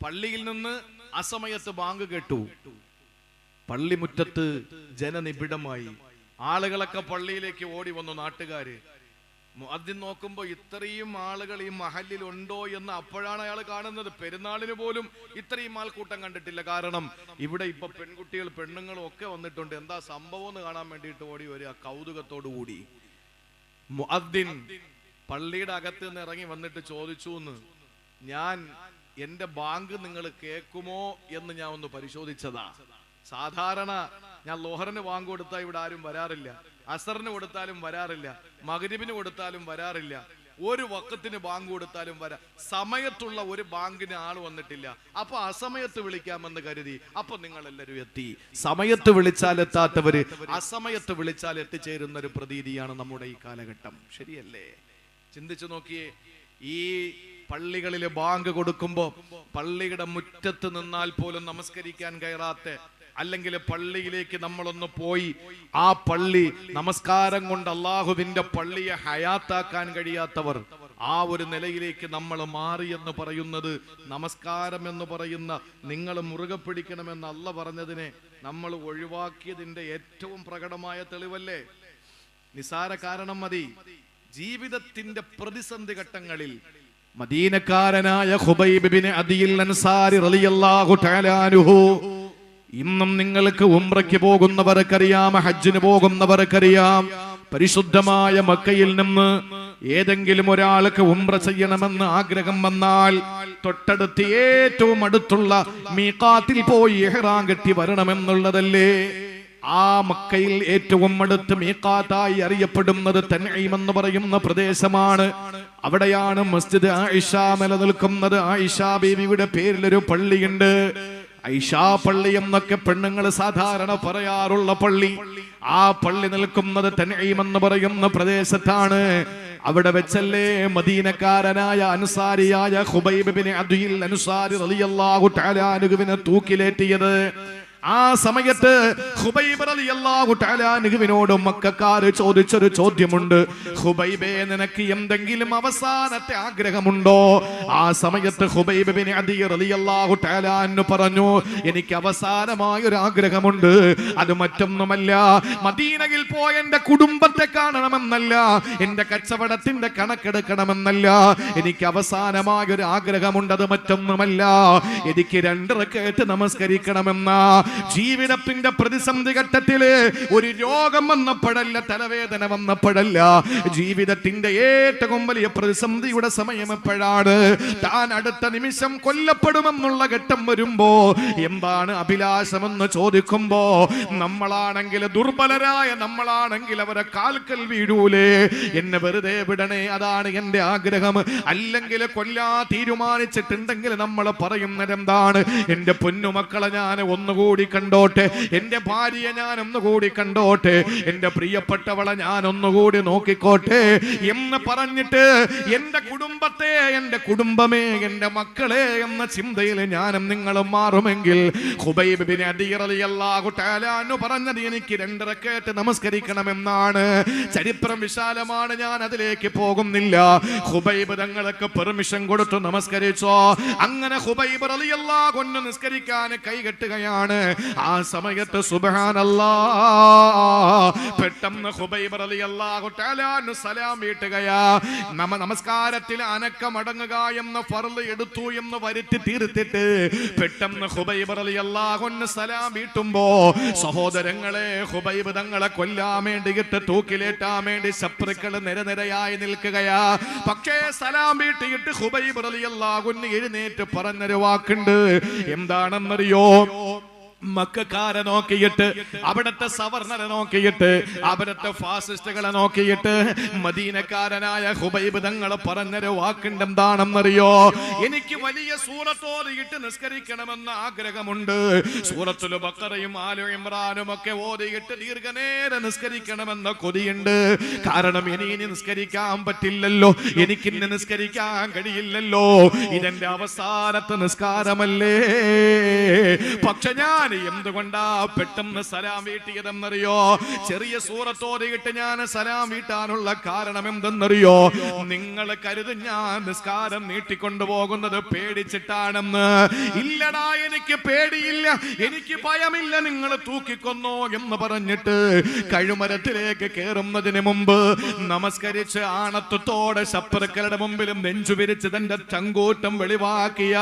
Speaker 1: പള്ളിയിൽ നിന്ന് അസമയത്ത് ബാങ്ക് കേട്ടു. പള്ളിമുറ്റത്ത് ജനനിബിഡമായി. ആളുകളൊക്കെ പള്ളിയിലേക്ക് ഓടി വന്നു. നാട്ടുകാര് മുഅദ്ദിൻ നോക്കുമ്പോ ഇത്രയും ആളുകൾ ഈ മഹല്ലിൽ ഉണ്ടോ എന്ന് അപ്പോഴാണ് അയാൾ കാണുന്നത്. പെരുന്നാളിന് പോലും ഇത്രയും ആൾക്കൂട്ടം കണ്ടിട്ടില്ല. കാരണം ഇവിടെ ഇപ്പൊ പെൺകുട്ടികൾ പെണ്ണുങ്ങളും ഒക്കെ വന്നിട്ടുണ്ട്. എന്താ സംഭവം എന്ന് കാണാൻ വേണ്ടിയിട്ട് ഓടി വരിക കൗതുകത്തോടു കൂടി. മുഅദ്ദിൻ പള്ളിയുടെ അകത്ത് നിന്ന് ഇറങ്ങി വന്നിട്ട് ചോദിച്ചു എന്ന്, ഞാൻ എന്റെ ബാങ്ക് നിങ്ങൾ കേൾക്കുമോ എന്ന് ഞാൻ ഒന്ന് പരിശോധിച്ചതാ. സാധാരണ ഞാൻ ളുഹറിന് ബാങ്ക് കൊടുത്താൽ ഇവിടെ ആരും വരാറില്ല, അസറിന് കൊടുത്താലും വരാറില്ല, മഗ്രിബിന് കൊടുത്താലും വരാറില്ല. ഒരു വക്കത്തിന് ബാങ്ക് കൊടുത്താലും വരാം. സമയത്തുള്ള ഒരു ബാങ്കിന് ആള് വന്നിട്ടില്ല, അപ്പൊ അസമയത്ത് വിളിക്കാമെന്ന് കരുതി. അപ്പൊ നിങ്ങൾ എല്ലാവരും എത്തി. സമയത്ത് വിളിച്ചാൽ എത്താത്തവര് അസമയത്ത് വിളിച്ചാൽ എത്തിച്ചേരുന്ന ഒരു പ്രതീതിയാണ് നമ്മുടെ ഈ കാലഘട്ടം. ശരിയല്ലേ? ചിന്തിച്ചു നോക്കിയേ. ഈ പള്ളികളിൽ ബാങ്ക് കൊടുക്കുമ്പോ പള്ളിയുടെ മുറ്റത്ത് നിന്നാൽ പോലും നമസ്കരിക്കാൻ കയറാത്ത, അല്ലെങ്കിൽ പള്ളിയിലേക്ക് നമ്മളൊന്ന് പോയി ആ പള്ളി നമസ്കാരം കൊണ്ട് അള്ളാഹുവിന്റെ പള്ളിയെ ഹയാത്താക്കാൻ കഴിയാത്തവർ, ആ ഒരു നിലയിലേക്ക് നമ്മൾ മാറി എന്ന് പറയുന്നത്, നമസ്കാരം എന്ന് പറയുന്ന നിങ്ങൾ മുറുകെ പിടിക്കണമെന്ന് അള്ളാഹ് പറഞ്ഞതിനെ നമ്മൾ ഒഴിവാക്കിയതിന്റെ ഏറ്റവും പ്രകടമായ തെളിവല്ലേ? നിസാര കാരണം മതി. ജീവിതത്തിന്റെ പ്രതിസന്ധി ഘട്ടങ്ങളിൽ മദീനക്കാരനായ ഖുബൈബ് ബിൻ അദിൽ അൻസാരി റളിയല്ലാഹു തആല അൻഹു, ഇന്നും നിങ്ങൾക്ക് ഉംറയ്ക്ക് പോകുന്നവർക്കറിയാം, ഹജ്ജിന് പോകുന്നവർക്കറിയാം, പരിശുദ്ധമായ മക്കയിൽ നിന്ന് ഏതെങ്കിലും ഒരാൾക്ക് ഉംറ ചെയ്യണമെന്ന് ആഗ്രഹം വന്നാൽ തൊട്ടടുത്ത് ഏറ്റവും അടുത്തുള്ള മീഖാത്തിൽ പോയി ഇഹ്റാം കെട്ടി വരണമെന്നുള്ളതല്ലേ? ആ മക്കയിൽ ഏറ്റവും അടുത്ത് മീഖാത്തായി അറിയപ്പെടുന്നത് തൻഈം എന്ന് പറയുന്ന പ്രദേശമാണ്. അവിടെയാണ് മസ്ജിദ് ആയിഷ നിലനിൽക്കുന്നത്. ആയിഷ ബീവിയുടെ പേരിലൊരു പള്ളിയുണ്ട്. ഐഷാ പള്ളി എന്നൊക്കെ പെണ്ണുങ്ങൾ സാധാരണ പറയാറുള്ള പള്ളി. ആ പള്ളി നിൽക്കുന്നത് തൻഈം എന്ന് പറയുന്ന പ്രദേശത്താണ്. അവിടെ വെച്ചല്ലേ മദീനക്കാരനായ അൻസാരിയായ ഖുബൈബ് ബിൻ അദിൽ അൻസാരി റളിയല്ലാഹു തആല അൻഹുവിനെ തൂക്കിലേറ്റിയത്. ആ സമയത്ത് ഖുബൈബ് റളിയല്ലാഹു തആല അൻഹുവിനോട് മക്കക്കാർ ചോദിച്ചൊരു ചോദ്യമുണ്ട്, ഖുബൈബേ, നിനക്ക് എന്തെങ്കിലും അവസാനത്തെ ആഗ്രഹമുണ്ടോ? ആ സമയത്ത് ഖുബൈബ് ബിൻ അദിൽ റളിയല്ലാഹു തആല അൻഹു പറഞ്ഞു, എനിക്ക് അവസാനമായ ഒരു ആഗ്രഹമുണ്ട്. അത് മറ്റൊന്നുമല്ല, മദീനയിൽ പോയ എന്റെ കുടുംബത്തെ കാണണമെന്നല്ല, എന്റെ കച്ചവടത്തിന്റെ കണക്കെടുക്കണമെന്നല്ല, എനിക്ക് അവസാനമായ ഒരു ആഗ്രഹമുണ്ട്. അത് മറ്റൊന്നുമല്ല, എനിക്ക് 2 റക്അത്ത് നമസ്കരിക്കണമെന്ന. ജീവിതത്തിന്റെ പ്രതിസന്ധി ഘട്ടത്തില് ഒരു രോഗം വന്നപ്പോഴല്ല, തലവേദന വന്നപ്പോഴല്ല, ജീവിതത്തിന്റെ ഏറ്റവും വലിയ പ്രതിസന്ധിയുടെ സമയം എപ്പോഴാണ്? താൻ അടുത്ത നിമിഷം കൊല്ലപ്പെടുമെന്നുള്ള ഘട്ടം വരുമ്പോ എന്താണ് അഭിലാഷമെന്ന് ചോദിക്കുമ്പോ, നമ്മളാണെങ്കിൽ ദുർബലരായ നമ്മളാണെങ്കിൽ അവരെ കാൽക്കൽ വീഴൂലേ, എന്നെ വെറുതെ വിടണേ, അതാണ് എന്റെ ആഗ്രഹം. അല്ലെങ്കിൽ കൊല്ലാ തീരുമാനിച്ചിട്ടുണ്ടെങ്കിൽ നമ്മൾ പറയുന്നത് എന്താണ്? എന്റെ പൊന്നുമക്കളെ ഞാൻ ഒന്നുകൂടി കണ്ടോട്ടെ, എന്റെ ഭാര്യയെ ഞാൻ ഒന്നുകൂടി കണ്ടോട്ടെ, എന്റെ പ്രിയപ്പെട്ടവളെ ഞാൻ ഒന്നുകൂടി നോക്കിക്കോട്ടെ എന്ന് പറഞ്ഞിട്ട് എന്റെ കുടുംബത്തെ, എന്റെ കുടുംബമേ, എന്റെ മക്കളെ എന്ന ചിന്തയിൽ ഞാനും നിങ്ങളും മാറുമെങ്കിൽ, ഖുബൈബ് ബിൻ അദിൽ റളിയല്ലാഹു തആല അൻഹു പറഞ്ഞത് എനിക്ക് 2 റക്അത്ത് നമസ്കരിക്കണമെന്നാണ്. ചരിത്രം വിശാലമാണ്, ഞാൻ അതിലേക്ക് പോകുന്നില്ല. ഖുബൈബ് തങ്ങൾക്ക് പെർമിഷൻ കൊടുത്തു, നമസ്കരിച്ചോ. അങ്ങനെ ഖുബൈബ് റളിയല്ലാഹു അൻഹു നിസ്കരിക്കാൻ കൈകെട്ടുകയാണ്. ആ സമയത്ത് സുബ്ഹാനല്ലാഹ്, പെട്ടെന്ന് ഖുബൈബ് റളിയല്ലാഹു തആല അൻഹു സലാം വീട്ടുകയാ. നമസ്കാരത്തിൽ അനക്കമടങ്ങുക എന്ന ഫർള് എടുത്തു എന്ന് വരുത്തി തീർത്തിട്ട് പെട്ടെന്ന് ഖുബൈബ് റളിയല്ലാഹു അൻഹു സലാം വീട്ടുമ്പോ, സഹോദരങ്ങളെ, ഖുബൈബ് തങ്ങളെ കൊല്ലാൻ വേണ്ടിയിട്ട് തൂക്കിലേറ്റാൻ വേണ്ടി ശത്രുക്കൾ നിരനിരയായി നിൽക്കുകയാ. പക്ഷേ സലാം വീട്ടിയിട്ട് ഖുബൈബ് റളിയല്ലാഹു അൻഹു എഴുന്നേറ്റ് പറഞ്ഞൊരു വാക്കുണ്ട്. എന്താണെന്നറിയോ? മക്കക്കാരെ നോക്കിയിട്ട്, അവിടുത്തെ സവർണരെ നോക്കിയിട്ട്, അവിടുത്തെ ഫാസിസ്റ്റുകളെ നോക്കിയിട്ട് മദീനക്കാരനായ ഖുബൈബ് തങ്ങൾ പറഞ്ഞൊരു വാക്കുണ്ട്. എന്താണെന്നറിയോ? എനിക്ക് വലിയ സൂറത്തോതിയിട്ട് നിസ്കരിക്കണമെന്ന് ആഗ്രഹമുണ്ട്. സൂറത്തുൽ ബഖറയും ആലു ഇമ്രാനും ഒക്കെ ഓതിയിട്ട് ദീർഘനേരം നിസ്കരിക്കണമെന്ന കൊതിയുണ്ട്. കാരണം ഇനി നിസ്കരിക്കാൻ പറ്റില്ലല്ലോ, എനിക്കിന്ന് നിസ്കരിക്കാൻ കഴിയില്ലല്ലോ, ഇതെന്റെ അവസാനത്തെ നിസ്കാരമല്ലേ. പക്ഷെ ഞാൻ എന്തുകൊണ്ടാ പെട്ടെന്ന് സലാം വീട്ടിയതെന്നറിയോ? ചെറിയ സൂറത്തോതിയിട്ട് ഞാൻ സലാം വീട്ടാനുള്ള കാരണം എന്തെന്നറിയോ? നിങ്ങൾ കരുതും ഞാൻ നിസ്കാരം നീട്ടിക്കൊണ്ടുപോകുന്നത് പേടിച്ചിട്ടാണെന്ന്. ഇല്ലടാ, എനിക്ക് പേടിയില്ല, എനിക്ക് ഭയമില്ല, നിങ്ങൾ തൂക്കിക്കൊന്നോ എന്ന് പറഞ്ഞിട്ട് കഴുമരത്തിലേക്ക് കയറുന്നതിന് മുമ്പ് നമസ്കരിച്ച് ആണത്വത്തോടെ ശത്രുക്കളുടെ മുമ്പിലും നെഞ്ചുവിരിച്ച് തന്റെ ചങ്കൂറ്റം വെളിവാക്കിയ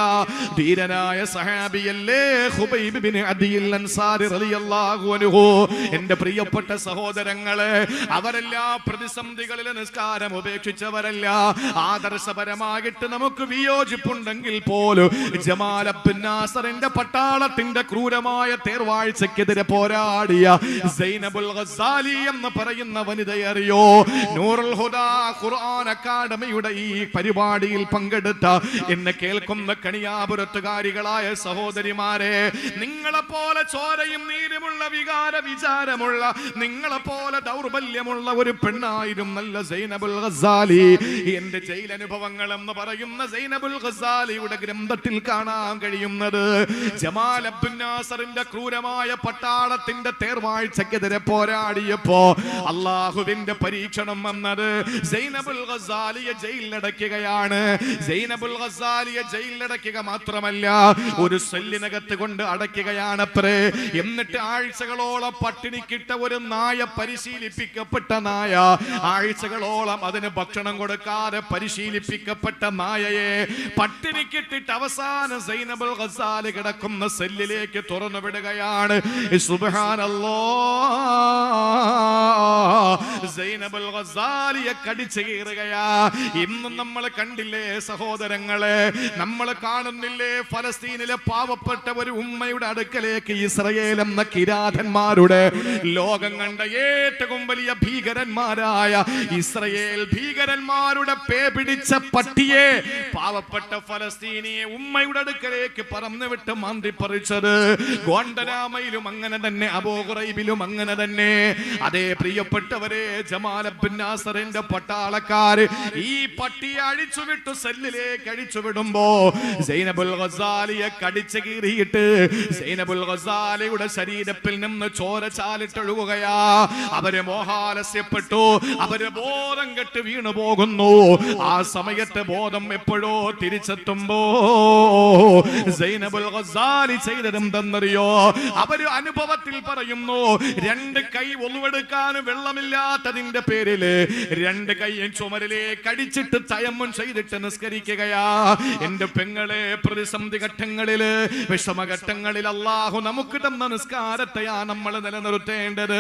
Speaker 1: ധീരനായ സഹാബിയല്ലേ ഖുബൈബ് ബിൻ അദിയിൽ അൻസാരി റളിയല്ലാഹു അൻഹു. എന്റെ പ്രിയപ്പെട്ട സഹോദരങ്ങളെ, അവരെല്ലാ പ്രതിസന്ധികളിലെ നിസ്കാരം ഉപേക്ഷിച്ചവരല്ല. ആദർശപരമായിട്ട് നമുക്ക് വിയോജിപ്പുണ്ടെങ്കിൽ പോലും ജമാൽ അബ്ദുൽ നാസറിന്റെ പട്ടാളത്തിന്റെ ക്രൂരമായ തേർവാഴ്ചക്കെതിരെ പോരാടിയ സൈനബുൽ ഗസാലി എന്ന് പറയുന്ന വനിതയെ അറിയോ? നൂറുൽ ഹുദാ ഖുർആൻ അക്കാദമിയുടെ ഈ പരിപാടിയിൽ പങ്കെടുത്ത എന്നെ കേൾക്കുന്ന കണിയാപുരത്തുകാരികളായ സഹോദരിമാരെ, നിങ്ങളെ പോലെ ചോരയും നീരുമുള്ള വികാര വിചാരമുള്ള, നിങ്ങളെ പോലെ ദൗർബല്യമുള്ള ഒരു പെണ്ണായിരുന്നല്ല സൈനബുൽ ഗസാലി. എന്റെ ജയിൽ അനുഭവങ്ങൾ എന്ന് പറയുന്ന സൈനബുൽ ഗസാലിയുടെ ഗ്രന്ഥത്തിൽ കാണാൻ കഴിയുന്നത്, ജമാൽ അബ്ദുൽ നാസറിന്റെ ക്രൂരമായ പട്ടാളത്തിന്റെ തേർവാഴ്ചക്കെതിരെ പോരാടിയപ്പോ അള്ളാഹുവിന്റെ പരീക്ഷണം വന്നത് സൈനബുൽ ഗസാലിയെ ജയിലിലടയ്ക്കുകയാണ്. സൈനബുൽ ഗസാലിയെ ജയിലിലടയ്ക്കുക മാത്രമല്ല, ഒരു സെല്ലിനകത്ത് കൊണ്ട് അടയ്ക്കുകയാണത്രേ. എന്നിട്ട് ആഴ്ചകളോളം പട്ടിണിക്കിട്ട ഒരു നായ, പരിശീലിപ്പിക്കപ്പെട്ട നായ, ആഴ്ചകളോളം അതിന് ഭക്ഷണം കൊടുക്കാതെ പരിശീലിപ്പിക്കപ്പെട്ട നായയെ പട്ടിണിക്കിട്ടിട്ട് അവസാനം സൈനബുൽ ഗസാലി കിടക്കുന്ന സെല്ലിലേക്ക് തുറന്നു വിടുകയാണ്. സുബ്ഹാനല്ലാഹ്, സൈനബുൽ ഗസാലിയെ കടിച്ചു കീറുകയാ. ഇന്നും നമ്മൾ കണ്ടില്ലേ സഹോദരങ്ങളെ, നമ്മൾ കാണുന്നില്ലേ ഫലസ്തീനിലെ പാവപ്പെട്ട ഒരു ഉമ്മയുടെ അടുക്കലേക്ക് ഇസ്രയേൽ എന്ന കിരാതന്മാരുടെ, ലോകം കണ്ട ഏറ്റവും വലിയ ഭീകരന്മാരായ ഇസ്രയേൽ ഭീകരന്മാരുടെ പേ പിടിച്ച പട്ടിയെ, പാവപ്പെട്ട ഫലസ്തീനിയെ ഉമ്മയുടെ അടുക്കലേക്ക് പറന്നുവിട്ട് മാന്തിപ്പറിച്ചത് ഗോണ്ടനാമയിലും അങ്ങനെ തന്നെ, അബൂ ഖുറൈബിലും അങ്ങനെ തന്നെ. അതേ പ്രിയപ്പെട്ടവരെ, ജമാൽ അബ്ദുൽ നാസറിന്റെ പട്ടാളക്കാര് ഈ പട്ടിയെ അഴിച്ചുവിട്ടു സെല്ലിലേക്ക് അഴിച്ചുവിടുമ്പോ സൈനബുൽ ഗസാലിയെ കടിച്ചു കീറിയിട്ട് സൈനബുൽ ഗസാലിയുടെ ശരീരത്തിൽ നിന്ന് ചോര ചാലിട്ടൊഴുകുകയാ. അവര് മോഹാലസ്യപ്പെട്ടു, അവര് ബോധം കെട്ട് വീണു പോകുന്നു. ആ സമയത്ത് ബോധം എപ്പോഴോ തിരിച്ചെത്തുമ്പോ സൈനബുൽ ഗസാലി ചെയ്തതെന്തെന്നറിയോ? അവര് അനുഭവത്തിൽ പറയുന്നു, രണ്ട് കൈ ഒന്നുവെടുക്കാൻ വെള്ളമില്ലാത്തതിന്റെ പേരില് രണ്ട് കൈയും ചുമരിലേക്ക് അടിച്ചിട്ട് തയമ്മും ചെയ്തിട്ട് നിസ്കരിക്കുകയാ. എന്റെ പെങ്ങളെ, പ്രതിസന്ധി ഘട്ടങ്ങളില്, വിഷമഘട്ടങ്ങളിൽ അല്ലാഹു നമുക്ക് തന്ന നിസ്കാരത്തെയാ നമ്മൾ നിലനിർത്തേണ്ടത്.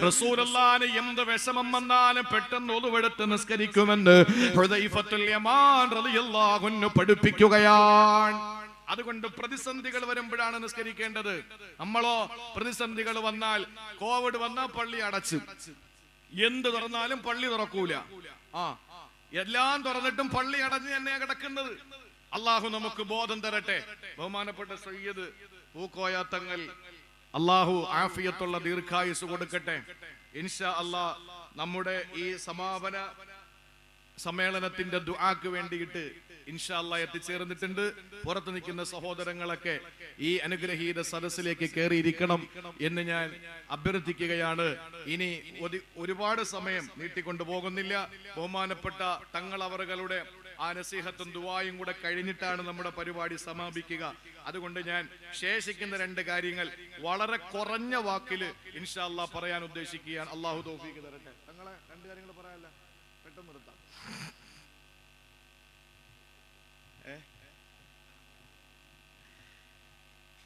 Speaker 1: റസൂലുള്ളാഹിന് എന്ത് വിഷമം വന്നാലും പെട്ടെന്ന് ഒതുവെടുത്ത് നിസ്കരിക്കുമെന്ന് ഹുദൈഫത്തുൽ യമാൻ റളിയല്ലാഹു അൻഹു പഠിപ്പിക്കുകയാണ്. അതുകൊണ്ട് പ്രതിസന്ധികൾ വരുമ്പോഴാണ് നിസ്കരിക്കേണ്ടത്. നമ്മളോ പ്രതിസന്ധികൾ വന്നാൽ, കോവിഡ് വന്നാൽ പള്ളി അടച്ചു, എന്ത് തുറന്നാലും പള്ളി തുറക്കൂല. എല്ലാം തുറന്നിട്ടും പള്ളി അടഞ്ഞു തന്നെയാ കിടക്കുന്നത്. അള്ളാഹു നമുക്ക് ബോധം തരട്ടെ. ബഹുമാനപ്പെട്ട സയ്യിദ് പൂക്കോയ തങ്ങൾ, അള്ളാഹു ആഫിയത്തുള്ള ദീർഘായുസ് കൊടുക്കട്ടെ. ഇൻഷാ അല്ലാഹ് നമ്മുടെ ഈ സമാപന സമ്മേളനത്തിന്റെ ദുആക്ക് വേണ്ടിയിട്ട് ഇൻഷാ അല്ലാഹ് എത്തിച്ചേർന്നിട്ടുണ്ട്. പുറത്തു നിൽക്കുന്ന സഹോദരങ്ങളൊക്കെ ഈ അനുഗ്രഹീത സദസ്സിലേക്ക് കയറിയിരിക്കണം എന്ന് ഞാൻ അഭ്യർത്ഥിക്കുകയാണ്. ഇനി ഒരുപാട് സമയം നീട്ടിക്കൊണ്ടു പോകുന്നില്ല. ബഹുമാനപ്പെട്ട തങ്ങളവറുകളുടെ ആ നസീഹത്തും ദുആയും കൂടെ കഴിഞ്ഞിട്ടാണ് നമ്മുടെ പരിപാടി സമാപിക്കുക. അതുകൊണ്ട് ഞാൻ ശേഷിക്കുന്ന രണ്ട് കാര്യങ്ങൾ വളരെ കുറഞ്ഞ വാക്കിൽ ഇൻഷാ അല്ലാഹ് പറയാൻ ഉദ്ദേശിക്കുകയാണ്. അല്ലാഹു തൗഫീഖ് തരട്ടെ. തങ്ങളെ രണ്ട് കാര്യങ്ങൾ പറയാനല്ല, പെട്ടെന്ന് നിർത്താം.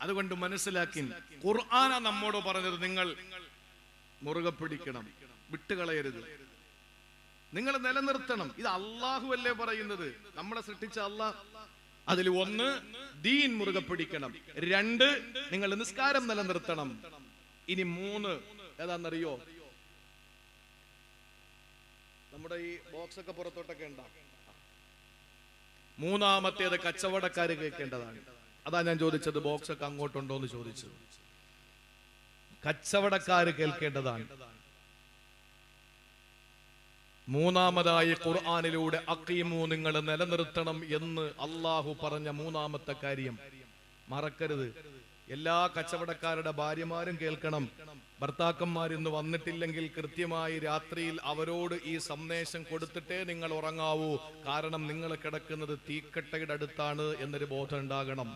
Speaker 1: അതുകൊണ്ട് മനസ്സിലാക്കി, ഖുർആന നമ്മോട് പറഞ്ഞത് നിങ്ങൾ മുറുകെ പിടിക്കണം, വിട്ടുകളയരുത്, നിങ്ങൾ നിലനിർത്തണം. ഇത് അള്ളാഹു അല്ലേ പറയുന്നത്, നമ്മളെ സൃഷ്ടിച്ച അള്ളാഹ്. അതിൽ ഒന്ന് ദീൻ മുറുകെ പിടിക്കണം, രണ്ട് നിങ്ങൾ നിസ്കാരം നിലനിർത്തണം. ഇനി മൂന്ന് ഏതാണെന്നറിയോ? നമ്മുടെ ഈ ബോക്സ് ഒക്കെ പുറത്തോട്ടൊക്കെ ഉണ്ടാകും. മൂന്നാമത്തേത് കച്ചവടക്കാര് കേൾക്കേണ്ടതാണ്. അതാ ഞാൻ ചോദിച്ചത്, ബോക്സ് ഒക്കെ അങ്ങോട്ടുണ്ടോ എന്ന് ചോദിച്ചത്. കച്ചവടക്കാര് കേൾക്കേണ്ടതാണ്. മൂന്നാമതായി ഖുർആനിലൂടെ അഖീമു, നിങ്ങൾ നിലനിർത്തണം എന്ന് അള്ളാഹു പറഞ്ഞ മൂന്നാമത്തെ കാര്യം മറക്കരുത്. എല്ലാ കച്ചവടക്കാരുടെ ഭാര്യമാരും കേൾക്കണം. ഭർത്താക്കന്മാർ ഇന്ന് വന്നിട്ടില്ലെങ്കിൽ കൃത്യമായി രാത്രിയിൽ അവരോട് ഈ സന്ദേശം കൊടുത്തിട്ടേ നിങ്ങൾ ഉറങ്ങാവൂ. കാരണം നിങ്ങൾ കിടക്കുന്നത് തീക്കട്ടയുടെ അടുത്താണ് എന്നൊരു ബോധം ഉണ്ടാകണം.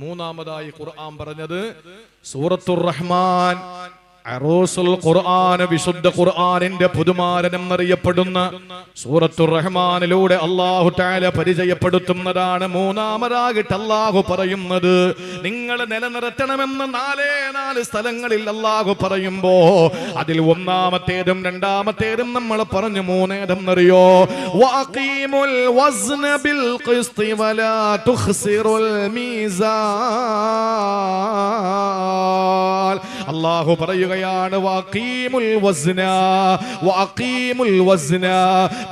Speaker 1: മൂന്നാമതായി ഖുർആൻ പറഞ്ഞത് സൂറത്തുർ റഹ്മാൻ അറൂസുൽ ഖുർആൻ, വിശുദ്ധ ഖുർആനിന്റെ പുതുമാരൻ എന്നറിയപ്പെടുന്ന സൂറത്തുർ റഹ്മാനിലൂടെ അല്ലാഹു തആല പരിചയപ്പെടുത്തുന്നതാണ്. മൂന്നാമതായിട്ട് അല്ലാഹു പറയുന്നത് നിങ്ങൾ നിലനിർത്തണമെന്ന് നാല് സ്ഥലങ്ങളിൽ അല്ലാഹു പറയുമ്പോ അതിൽ ഒന്നാമത്തേതും രണ്ടാമത്തേതും നമ്മൾ പറഞ്ഞു. മൂന്നേതെന്നറിയോ? വഅഖീമുൽ വസ്ന ബിൽ ഖിസ്തി വലാ തുഖ്സിറുൽ മീസാൻ. അല്ലാഹു പറയുകയാണ് വഅഖീമുൽ വസ്ന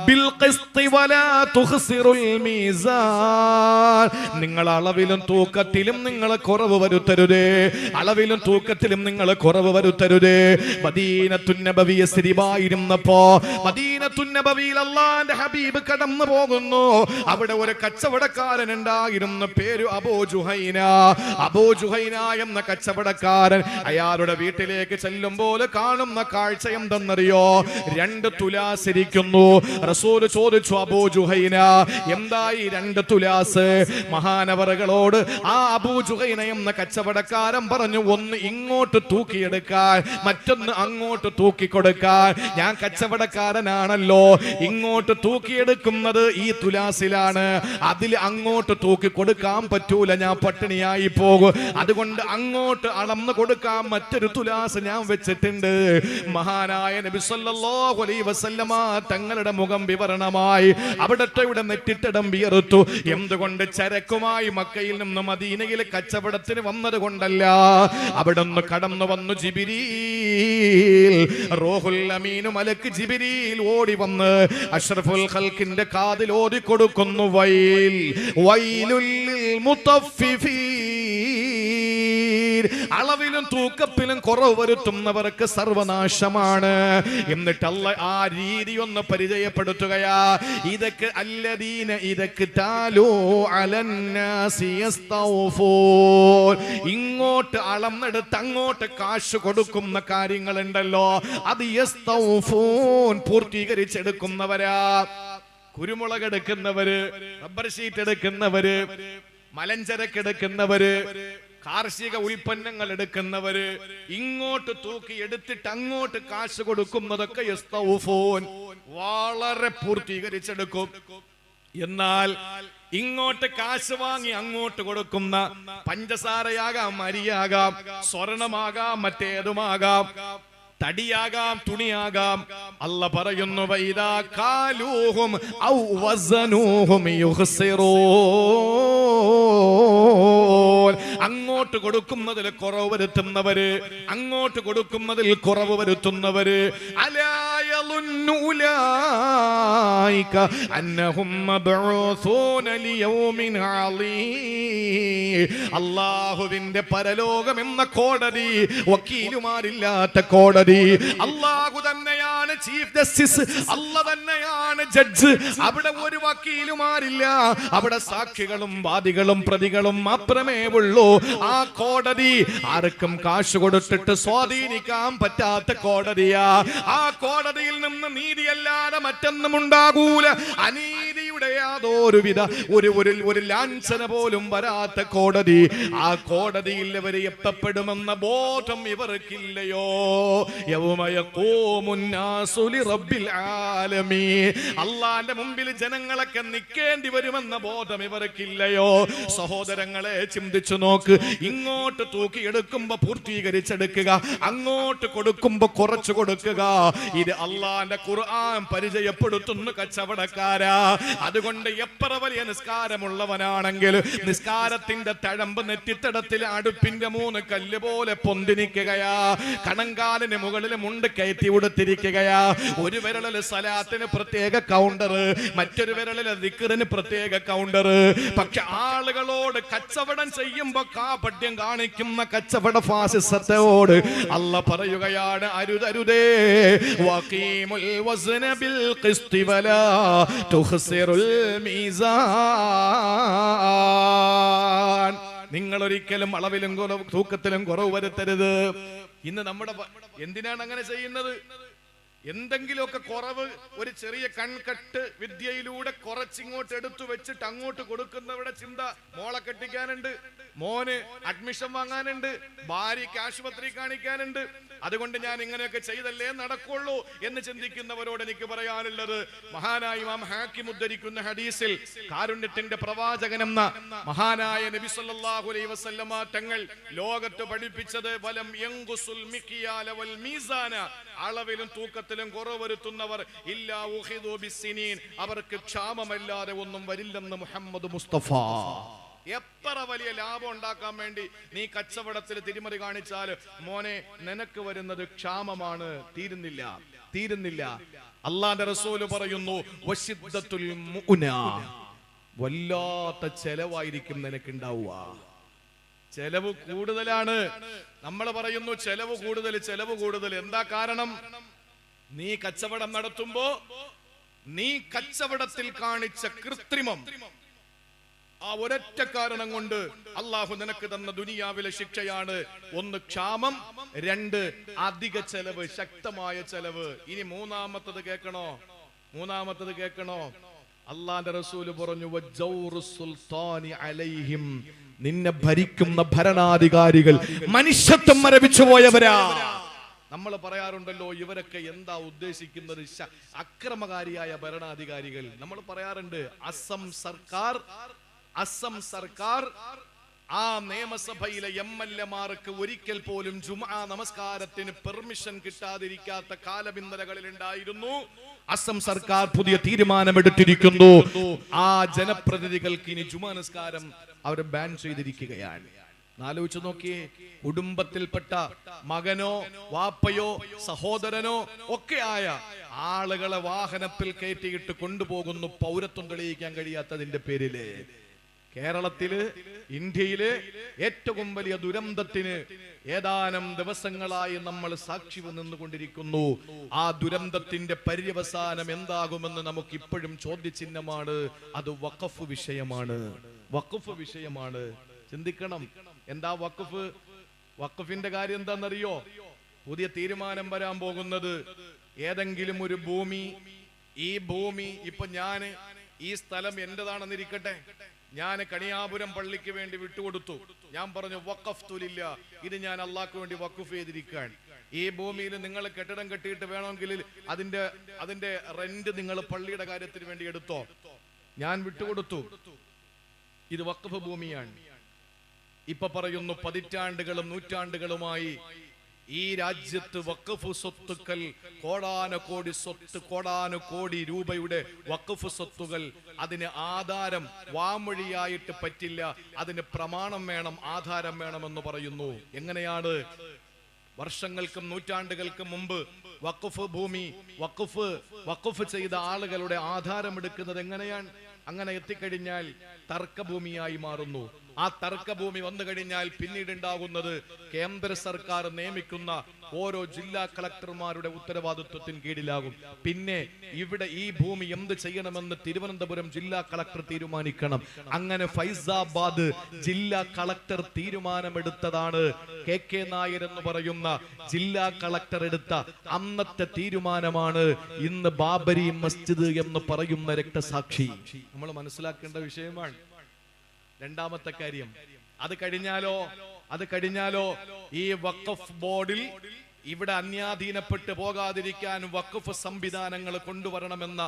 Speaker 1: ബിൽ ഖിസ്തി വലാ തുഖ്സിറുൽ മീസാൻ. നിങ്ങൾ അളവിലും തൂക്കത്തിലും നിങ്ങൾ കുറവ് വരുത്തരുതേ. അളവിലും തൂക്കത്തിലും നിങ്ങൾ കുറവ് വരുത്തരുതേ. മദീനത്തുൻ നബവിയ സ്ഥിരമായിരുന്നപ്പോ മദീനത്തുൻ നബവിയിൽ അല്ലാഹുവിന്റെ ഹബീബ് കടന്നു പോകുന്നു. അവിടെ ഒരു കച്ചവടക്കാരൻ ഉണ്ടായിരുന്നു, പേര് അബൂ ജുഹൈന. അബൂ ജുഹൈന എന്ന കച്ചവടക്കാരൻ അയാളുടെ വീട്ടിലേക്ക് ചെല്ലുമ്പോൾ കാണുന്ന കാഴ്ച എന്തെന്നറിയോ? 2 തുലാസ് ഇരിക്കുന്നു. റസൂല് ചോദിച്ചു, അബൂ ജുഹൈന എന്തായി 2 തുലാസ്? മഹാനവറുകളോട് ആ അബൂ ജുഹൈന എന്ന കച്ചവടക്കാരൻ പറഞ്ഞു, ഒന്ന് ഇങ്ങോട്ട് തൂക്കിയെടുക്കാൻ, മറ്റൊന്ന് അങ്ങോട്ട് തൂക്കിക്കൊടുക്കാൻ. ഞാൻ കച്ചവടക്കാരനാണല്ലോ, ഇങ്ങോട്ട് തൂക്കിയെടുക്കുന്നത് ഈ തുലാസിലാണ്, അതിൽ അങ്ങോട്ട് തൂക്കി കൊടുക്കാൻ പറ്റൂല, ഞാൻ പട്ടിണിയായി പോകും. അതുകൊണ്ട് അങ്ങോട്ട് അളന്ന് കൊടുക്കാൻ മറ്റൊരു തുലാസ് ഞാൻ വെച്ചിട്ടുണ്ട്. മഹാനായ നബി സല്ലല്ലാഹു അലൈഹി വസല്ലമ തങ്ങളുടെ മുഖം വിവരണമായി അവിടത്തെ നെറ്റിട്ടടം വിയർത്തു. എന്തുകൊണ്ട്? ചരക്കുമായി മക്കയിൽ നിന്ന് മദീനയിൽ കച്ചവടത്തിന് വന്നത് കൊണ്ടല്ല. അവിടുന്ന് കടന്നു വന്നു ജിബ്രീൽ, റൂഹുൽ അമീൻ മലക്ക് ജിബ്രീൽ ഓടി വന്ന് അഷ്റഫുൽ ഖൽഖിന്റെ കാതിൽ ഓതി കൊടുക്കുന്നു, വൈലുൽ മുതഫ്ഫിഫീൻ. അളവിലും തൂക്കത്തിലും കുറവ് വരുത്തുന്നവർക്ക് സർവനാശമാണ്. എന്നിട്ട് അല്ലാഹ് ആ രീതി ഒന്ന് പരിചയപ്പെടുത്തുകയാ. ഇതൊക്കെ അല്ലദീന ഇതൊക്കെ താലൂ അലന്നാസി യസ്തൗഫൂൻ. ഇങ്ങോട്ട് അളന്നെടുത്ത് അങ്ങോട്ട് കാശ് കൊടുക്കുന്ന കാര്യങ്ങളുണ്ടല്ലോ, അത് യസ്തൗഫൂൻ പൂർത്തീകരിച്ചെടുക്കുന്നവരാ. കുരുമുളക് എടുക്കുന്നവര്, റബ്ബർ ഷീറ്റ് എടുക്കുന്നവര്, മലഞ്ചരക്ക് എടുക്കുന്നവര്, കാർഷിക ഉൽപ്പന്നങ്ങൾ എടുക്കുന്നവര്, ഇങ്ങോട്ട് തൂക്കി എടുത്തിട്ട് അങ്ങോട്ട് കാശ് കൊടുക്കുന്നതൊക്കെ യസ്തൗഫൂൻ, വളരെ പൂർത്തീകരിച്ചെടുക്കും. എന്നാൽ ഇങ്ങോട്ട് കാശ് വാങ്ങി അങ്ങോട്ട് കൊടുക്കുന്ന പഞ്ചസാരയാകാം, അരിയാകാം, സ്വർണമാകാം, മറ്റേതുമാകാം, തടിയാകാം, തുണിയാകാം, അല്ല പറയുന്നു വൈദാ കാലൂഹും ഔ വസനൂഹും യുഖ്സിറൂൻ. അങ്ങോട്ട് കൊടുക്കുന്നതിൽ കുറവ് വരുത്തുന്നവര്, അങ്ങോട്ട് കൊടുക്കുന്നതിൽ കുറവ് വരുത്തുന്നവര്. അലാ യളുന്നു ഉലൈക അന്നഹും മബ്ഊസൂന ലിയൗമിൻ അളീം. അല്ലാഹുവിന്റെ പരലോകം എന്ന കോടതി, വക്കീലുമാരില്ലാത്ത കോടതി. അല്ലാഹു തന്നെയാണ് ചീഫ് ജസ്റ്റിസ്, അല്ലാഹു തന്നെയാണ് ജഡ്ജ്. അവിടെ ഒരു വക്കീലുമാരില്ല, അവിടെ സാക്ഷികളും വാദികളും പ്രതികളും മാത്രമേ ഉള്ളൂ. ആ കോടതി ആർക്കും കാശ് കൊടുത്തിട്ട് സ്വാധീനിക്കാൻ പറ്റാത്ത കോടതിയാ. ആ കോടതിയിൽ നിന്ന് നീതിയല്ലാതെ മറ്റൊന്നും ഉണ്ടാകൂല. അനീതിയുടെ യാതൊരുവിധ ഒരു ലാഞ്ചന പോലും വരാത്ത കോടതി. ആ കോടതിയിൽ ഇവർ എത്തപ്പെടുമെന്ന ബോധം ഇവർക്കില്ലയോ? അള്ളാന്റെ മുമ്പിൽ ജനങ്ങളൊക്കെ നിൽക്കേണ്ടി വരുമെന്ന ബോധം ഇവർക്കില്ലയോ? സഹോദരങ്ങളെ, ചിന്തിച്ചു നോക്ക്. ഇങ്ങോട്ട് തൂക്കിയെടുക്കുമ്പോ പൂർത്തീകരിച്ചെടുക്കുക, അങ്ങോട്ട് കൊടുക്കുമ്പോ കുറച്ചു കൊടുക്കുക. ഇത് അള്ളാന്റെ ഖുർആൻ പരിചയപ്പെടുത്തുന്ന കച്ചവടക്കാരാ. അതുകൊണ്ട് എത്ര വലിയ നിസ്കാരമുള്ളവനാണെങ്കിൽ നിസ്കാരത്തിന്റെ തഴമ്പ് നെറ്റിത്തടത്തിൽ അടുപ്പിന്റെ 3 കല്ല് പോലെ പൊന്തി നിൽക്കുകയാ. കണങ്കാലിന് മുകളിൽ മുണ്ട് കയറ്റി കൊടുത്തിരിക്കുകയാ. ഒരു വിരലിൽ സലാത്തിന് പ്രത്യേക കൗണ്ടർ, മറ്റൊരു വിരലിൽ ദിക്റിന് പ്രത്യേക കൗണ്ടർ. പക്ഷെ ആളുകളോട് കച്ചവടം ചെയ്യുമ്പോ കാപട്യം കാണിക്കുന്ന കച്ചവട ഫാസിസത്തോട് അല്ല പറയുകയാണ്, അരുതരുതേ. വഖീമുൽ വസ്ന ബിൽ ഖിസ്തി വലാ തുഖ്സിറുൽ മീസാൻ. നിങ്ങൾ ഒരിക്കലും അളവിലും തൂക്കത്തിലും കുറവ് വരുത്തരുത്. ഇന്ന് നമ്മുടെ എന്തിനാണ് അങ്ങനെ ചെയ്യുന്നത്? എന്തെങ്കിലുമൊക്കെ കുറവ്, ഒരു ചെറിയ കൺകട്ട് വിദ്യയിലൂടെ കുറച്ചിങ്ങോട്ട് എടുത്തു വെച്ചിട്ട് അങ്ങോട്ട് കൊടുക്കുന്നവരുടെ ചിന്ത മോളെ കെട്ടിക്കാനുണ്ട്, മോന് അഡ്മിഷൻ വാങ്ങാനുണ്ട്, ഭാര്യയ്ക്ക് ആശുപത്രി കാണിക്കാനുണ്ട്, അതുകൊണ്ട് ഞാൻ ഇങ്ങനെയൊക്കെ ചെയ്തല്ലേ നടക്കുള്ളൂ എന്ന് ചിന്തിക്കുന്നവരോട് എനിക്ക് പറയാനുള്ളത്, മഹാനായ ഇമാം ഹാക്കിം ഉദ്ധരിക്കുന്ന ഹദീസിൽ കാരുണ്യത്തിന്റെ പ്രവാചകൻ എന്ന മഹാനായ നബി സല്ലല്ലാഹു അലൈഹി വസല്ലമ തങ്ങൾ ലോകത്ത് പഠിപ്പിച്ചത് വലം യൻഖുസുൽ മിഖ്യാല വൽ മീസാന, അളവിലും തൂക്കത്തിലും കുറവ് വരുത്തുന്നവർ ഇല്ലാ ഉഖിദു ബിസ്സിനീൻ, അവർക്ക് ക്ഷാമമല്ലാതെ ഒന്നും വരില്ലെന്ന് മുഹമ്മദ് മുസ്തഫ. എത്ര വലിയ ലാഭം ഉണ്ടാക്കാൻ വേണ്ടി നീ കച്ചവടത്തിൽ തിരിമറി കാണിച്ചാൽ മോനെ നിനക്ക് വരുന്നത് ക്ഷാമമാണ്, തീരുന്നില്ല. അല്ലാഹുവിന്റെ റസൂല് പറയുന്നു വശിദ്ദത്തുൽ മുഅ്ന, വല്ലാത്ത ചെലവായിരിക്കും നിനക്കുണ്ടാവുക. ചെലവ് കൂടുതലാണ്. നമ്മൾ പറയുന്നു ചെലവ് കൂടുതൽ. എന്താ കാരണം? നീ കച്ചവടം നടത്തുമ്പോ നീ കച്ചവടത്തിൽ കാണിച്ച കൃത്രിമം, ആ ഒരൊറ്റ കാരണം കൊണ്ട് അള്ളാഹു നിനക്ക് തന്ന ദുനിയാവിലെ ശിക്ഷയാണ്. ഒന്ന് ക്ഷാമം, രണ്ട് അധിക ചെലവ്, ശക്തമായ ചെലവ്. ഇനി മൂന്നാമത്തത് കേൾക്കണോ? അള്ളാന്റെ റസൂല് പറഞ്ഞു സുൽത്താനി അലൈഹിം, നിന്നെ ഭരിക്കുന്ന ഭരണാധികാരികൾ മനുഷ്യത്വം മരവിച്ചു പോയവരാ. നമ്മൾ പറയാറുണ്ടല്ലോ ഇവരൊക്കെ എന്താ ഉദ്ദേശിക്കുന്നത്, അക്രമകാരിയായ ഭരണാധികാരികൾ. നമ്മൾ പറയാറുണ്ട് അസം സർക്കാർ ആ നിയമസഭയിലെ MLA-മാർക്ക് ഒരിക്കൽ പോലും ജുമുഅ നമസ്കാരത്തിന് പെർമിഷൻ കിട്ടാതിരിക്കാത്ത കാലബിന്ദലകളിൽ ഉണ്ടായിരുന്നു. അസം സർക്കാർ പുതിയ തീരുമാനമെടുത്തിരിക്കുന്നു. ആ ജനപ്രതിനിധികൾക്ക് ഇനി ജുമുഅ നമസ്കാരം അവർ ബാൻ ചെയ്തിരിക്കുകയാണ്. ആലോചിച്ചു നോക്കിയേ, കുടുംബത്തിൽപ്പെട്ട മകനോ വാപ്പയോ സഹോദരനോ ഒക്കെ ആയ ആളുകളെ വാഹനത്തിൽ കയറ്റിയിട്ട് കൊണ്ടുപോകുന്നു പൗരത്വം തെളിയിക്കാൻ കഴിയാത്തതിന്റെ പേരില്. കേരളത്തില്, ഇന്ത്യയില് ഏറ്റവും വലിയ ദുരന്തത്തിന് ഏതാനും ദിവസങ്ങളായി നമ്മൾ സാക്ഷി നിന്നുകൊണ്ടിരിക്കുന്നു. ആ ദുരന്തത്തിന്റെ പര്യവസാനം എന്താകുമെന്ന് നമുക്ക് ഇപ്പോഴും ചോദ്യചിഹ്നമാണ്. അത് വഖഫ് വിഷയമാണ്. ചിന്തിക്കണം, എന്താ വഖഫിന്റെ കാര്യം എന്താണെന്നറിയോ? പുതിയ തീരുമാനം വരാൻ പോകുന്നത്, ഏതെങ്കിലും ഒരു ഭൂമി, ഈ ഭൂമി ഇപ്പൊ ഈ സ്ഥലം എന്റേതാണെന്നിരിക്കട്ടെ, ഞാൻ കണിയാപുരം പള്ളിക്ക് വേണ്ടി വിട്ടുകൊടുത്തു. ഞാൻ പറഞ്ഞു വഖഫ്തുലില്ല, ഇത് ഞാൻ അള്ളാഹ്ക്ക് വേണ്ടി വഖഫ് ചെയ്തിരിക്കാൻ. ഈ ഭൂമിയിൽ നിങ്ങൾ കെട്ടിടം കെട്ടിയിട്ട് വേണമെങ്കിൽ അതിന്റെ റെന്റ് നിങ്ങൾ പള്ളിയുടെ കാര്യത്തിന് വേണ്ടി എടുത്തോ, ഞാൻ വിട്ടുകൊടുത്തു. ഇത് വഖഫ് ഭൂമിയാണ്. ഇപ്പൊ പറയുന്നു പതിറ്റാണ്ടുകളും നൂറ്റാണ്ടുകളുമായി ഈ രാജ്യത്ത് വഖഫ് സ്വത്തുക്കൾ കോടാനുകോടി രൂപയുടെ വഖഫ് സ്വത്തുകൾ, അതിന് ആധാരം വാമൊഴിയായിട്ട് പറ്റില്ല, അതിന് പ്രമാണം വേണം, ആധാരം വേണമെന്ന് പറയുന്നു. എങ്ങനെയാണ്? വർഷങ്ങൾക്കും നൂറ്റാണ്ടുകൾക്കും മുമ്പ് വഖഫ് ഭൂമി വഖഫ് ചെയ്ത ആളുകളുടെ ആധാരം എടുക്കുന്നത് എങ്ങനെയാണ്? അങ്ങനെ എത്തിക്കഴിഞ്ഞാൽ തർക്കഭൂമിയായി മാറുന്നു. ആ തർക്കഭൂമി വന്നു കഴിഞ്ഞാൽ പിന്നീട് ഉണ്ടാകുന്നത് കേന്ദ്ര സർക്കാർ നിയമിക്കുന്ന ഓരോ ജില്ലാ കളക്ടർമാരുടെ ഉത്തരവാദിത്വത്തിന് കീഴിലാകും. പിന്നെ ഇവിടെ ഈ ഭൂമി എന്ത് ചെയ്യണമെന്ന് തിരുവനന്തപുരം ജില്ലാ കളക്ടർ തീരുമാനിക്കണം. അങ്ങനെ ഫൈസാബാദ് ജില്ലാ കളക്ടർ തീരുമാനമെടുത്തതാണ്. KK നായർ എന്ന് പറയുന്ന ജില്ലാ കളക്ടർ എടുത്ത അന്നത്തെ തീരുമാനമാണ് ഇന്ന് ബാബരി മസ്ജിദ് എന്ന് പറയുന്ന രക്തസാക്ഷി. നമ്മൾ മനസ്സിലാക്കേണ്ട വിഷയമാണ്. രണ്ടാമത്തെ കാര്യം, അത് കഴിഞ്ഞാലോ ഈ വഖഫ് ബോർഡിൽ ഇവിടെ അന്യാധീനപ്പെട്ട് പോകാതിരിക്കാൻ വഖഫ് സംവിധാനങ്ങൾ കൊണ്ടുവരണമെന്ന,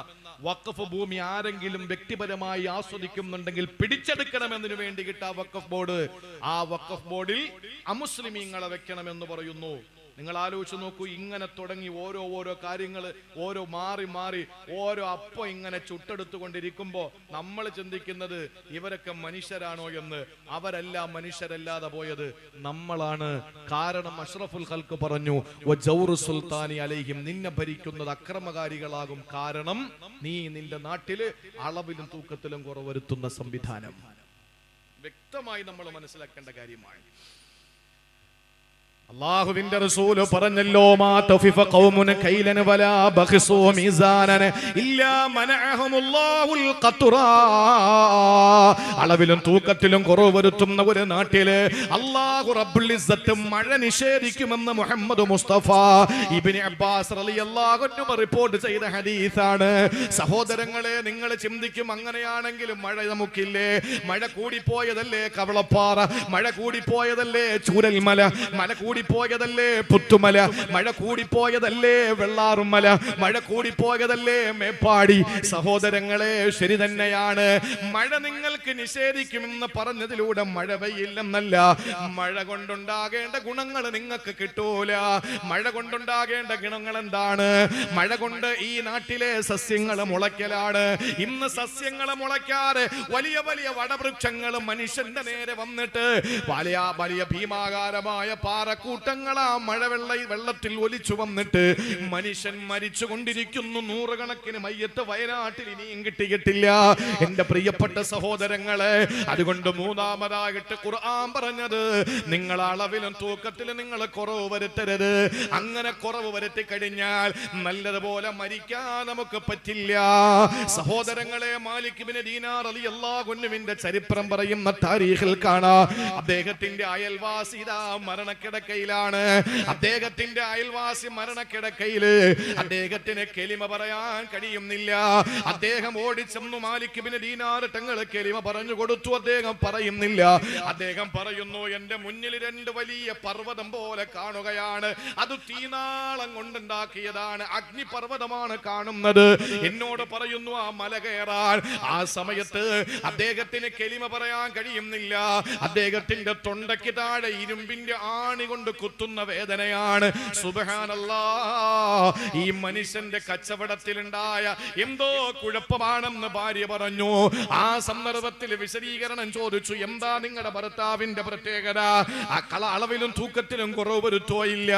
Speaker 1: വഖഫ് ഭൂമി ആരെങ്കിലും വ്യക്തിപരമായി ആസ്വദിക്കുന്നുണ്ടെങ്കിൽ പിടിച്ചെടുക്കണമെന്നതിന് വേണ്ടി കിട്ടാ വഖഫ് ബോർഡ്, ആ വഖഫ് ബോർഡിൽ അമുസ്ലിമീങ്ങളെ വെക്കണമെന്ന് പറയുന്നു. നിങ്ങൾ ആലോചിച്ച് നോക്കൂ, ഇങ്ങനെ തുടങ്ങി ഓരോ കാര്യങ്ങൾ മാറി ഓരോ അപ്പം ഇങ്ങനെ ചുട്ടെടുത്തുകൊണ്ടിരിക്കുമ്പോ നമ്മൾ ചിന്തിക്കുന്നത് ഇവരൊക്കെ മനുഷ്യരാണോ എന്ന്. അവരെല്ലാം മനുഷ്യരല്ലാതെ പോയത് നമ്മളാണ്. കാരണം അഷ്റഫുൽ ഖൽഖ് പറഞ്ഞു വജൗറു സുൽത്താനി അലൈഹിം, നിന്നെ ഭരിക്കുന്നത് അക്രമകാരികളാകും. കാരണം നീ നിന്റെ നാട്ടില് അളവിലും തൂക്കത്തിലും കുറവ് വരുത്തുന്ന സംവിധാനം. വ്യക്തമായി നമ്മൾ മനസ്സിലാക്കേണ്ട കാര്യമാണ്. അല്ലാഹുവിന്റെ റസൂൽ പറഞ്ഞല്ലോ മാ തഫിഫ ഖൗമുൻ കൈലൻ വലാ ബഖിസു മീസാനൻ ഇല്ലാ മനഅഹുമുല്ലാഹുൽ ഖത്റാ. അളവിലും തൂക്കത്തിലും കുറവ് വരുത്തുന്ന ഒരു നാട്ടില് അല്ലാഹു റബ്ബുൽ ഇസ്സത്ത് മഴ നിഷേധിക്കുമെന്ന് മുഹമ്മദ് മുസ്തഫ. ഇബ്നു അബ്ബാസ് റളിയല്ലാഹു അൻഹു റിപ്പോർട്ട് ചെയ്ത ഹദീസാണ്. സഹോദരങ്ങളെ, നിങ്ങൾ ചിന്തിക്കും അങ്ങനെയാണെങ്കിൽ മഴ നമുക്കില്ലേ? മഴ കൂടിപ്പോയതല്ലേ കവളപ്പാറ, മഴ കൂടിപ്പോയതല്ലേ ചൂരൽമല, മഴ കൂടിപ്പോയതല്ലേ പുത്തുമല, മഴ കൂടിപ്പോയതല്ലേ വെള്ളാറുമല, മഴ കൂടിപ്പോയതല്ലേ മേപ്പാടി. സഹോദരങ്ങളെ, ശരി തന്നെയാണ്. മഴ നിങ്ങൾക്ക് നിഷേധിക്കുമെന്ന് പറഞ്ഞതിലൂടെ മഴ പെയ്യില്ലെന്നല്ല. മഴ കൊണ്ടുണ്ടാകേണ്ട ഗുണങ്ങൾ നിങ്ങൾക്ക് കിട്ടൂല. മഴ കൊണ്ടുണ്ടാകേണ്ട ഗുണങ്ങൾ എന്താണ്? മഴ കൊണ്ട് ഈ നാട്ടിലെ സസ്യങ്ങൾ മുളയ്ക്കലാണ്. ഇന്ന് സസ്യങ്ങൾ മുളയ്ക്കാതെ വലിയ വലിയ വടവൃക്ഷങ്ങൾ മനുഷ്യന്റെ നേരെ വന്നിട്ട് വലിയ വലിയ ഭീമാകാരമായ പാറക്കൂട്ടങ്ങൾ ആ വെള്ളത്തിൽ ഒലിച്ചു വന്നിട്ട് മനുഷ്യൻ മരിച്ചു കൊണ്ടിരിക്കുന്നു. നൂറുകണക്കിന് മയ്യത്ത് വയനാട്ടിൽ ഇനിയും കിട്ടിയിട്ടില്ല. എന്റെ പ്രിയപ്പെട്ട സഹോദരങ്ങളെ, അതുകൊണ്ട് മൂന്നാമതായിട്ട് ഖുർആൻ പറഞ്ഞത്, നിങ്ങൾ അളവിലും തൂക്കത്തിലും നിങ്ങൾ കുറവ് വരുത്തരുത്. അങ്ങനെ കുറവ് വരുത്തി കഴിഞ്ഞാൽ നല്ലതുപോലെ മരിക്കാൻ നമുക്ക് പറ്റില്ല. സഹോദരങ്ങളെ, മാലിക് ഇബ്നു ദീനാർ റളിയല്ലാഹു അൻഹുവിന്റെ ചരിത്രം പറയുന്ന താരീഖിൽ കാണാം, അദ്ദേഹത്തിന്റെ അയൽവാസി ഇതാ മരണക്കിടക്കയിലാണ്. അദ്ദേഹത്തിന്റെ അയൽവാസി മരണക്കിടക്കയില് അദ്ദേഹത്തിന് കെലിമ പറയാൻ കഴിയുന്നില്ല. അദ്ദേഹം ഓടിച്ചെന്നു മാലിക് ഇബ്നു ദീനാർ തങ്ങൾ കെലിമ പറഞ്ഞു കൊടുത്തു. അദ്ദേഹം പറയുന്നില്ല. അദ്ദേഹം പറയുന്നു, എന്റെ മുന്നിൽ രണ്ട് വലിയ പർവ്വതം പോലെ കാണുകയാണ്. അത് തീനാളം കൊണ്ടുണ്ടാക്കിയതാണ്, അഗ്നിപർവ്വതമാണ് കാണുന്നത്. എന്നോട് പറയുന്നു ആ മല കയറാൻ. ആ സമയത്ത് അദ്ദേഹത്തിന് കെലിമ പറയാൻ കഴിയുന്നില്ല. അദ്ദേഹത്തിന്റെ തൊണ്ടയ്ക്ക് താഴെ ഇരുമ്പിന്റെ ആണി കൊണ്ട് കുത്തുന്ന വേദനയാണ്. സുബ്ഹാനല്ലാഹ്, ഈ മനുഷ്യന്റെ കച്ചവടത്തിലുണ്ടായ എന്തോ കുഴപ്പമാണെന്ന് ഭാര്യ പറഞ്ഞു. ആ സന്ദർഭത്തിൽ വിശദീകരണം ചോദിച്ചു, എന്താ നിങ്ങളുടെ ഭർത്താവിന്റെ പ്രത്യേകത? അളവിലും തൂക്കത്തിലും കുറവ് വരുത്തോ ഇല്ല,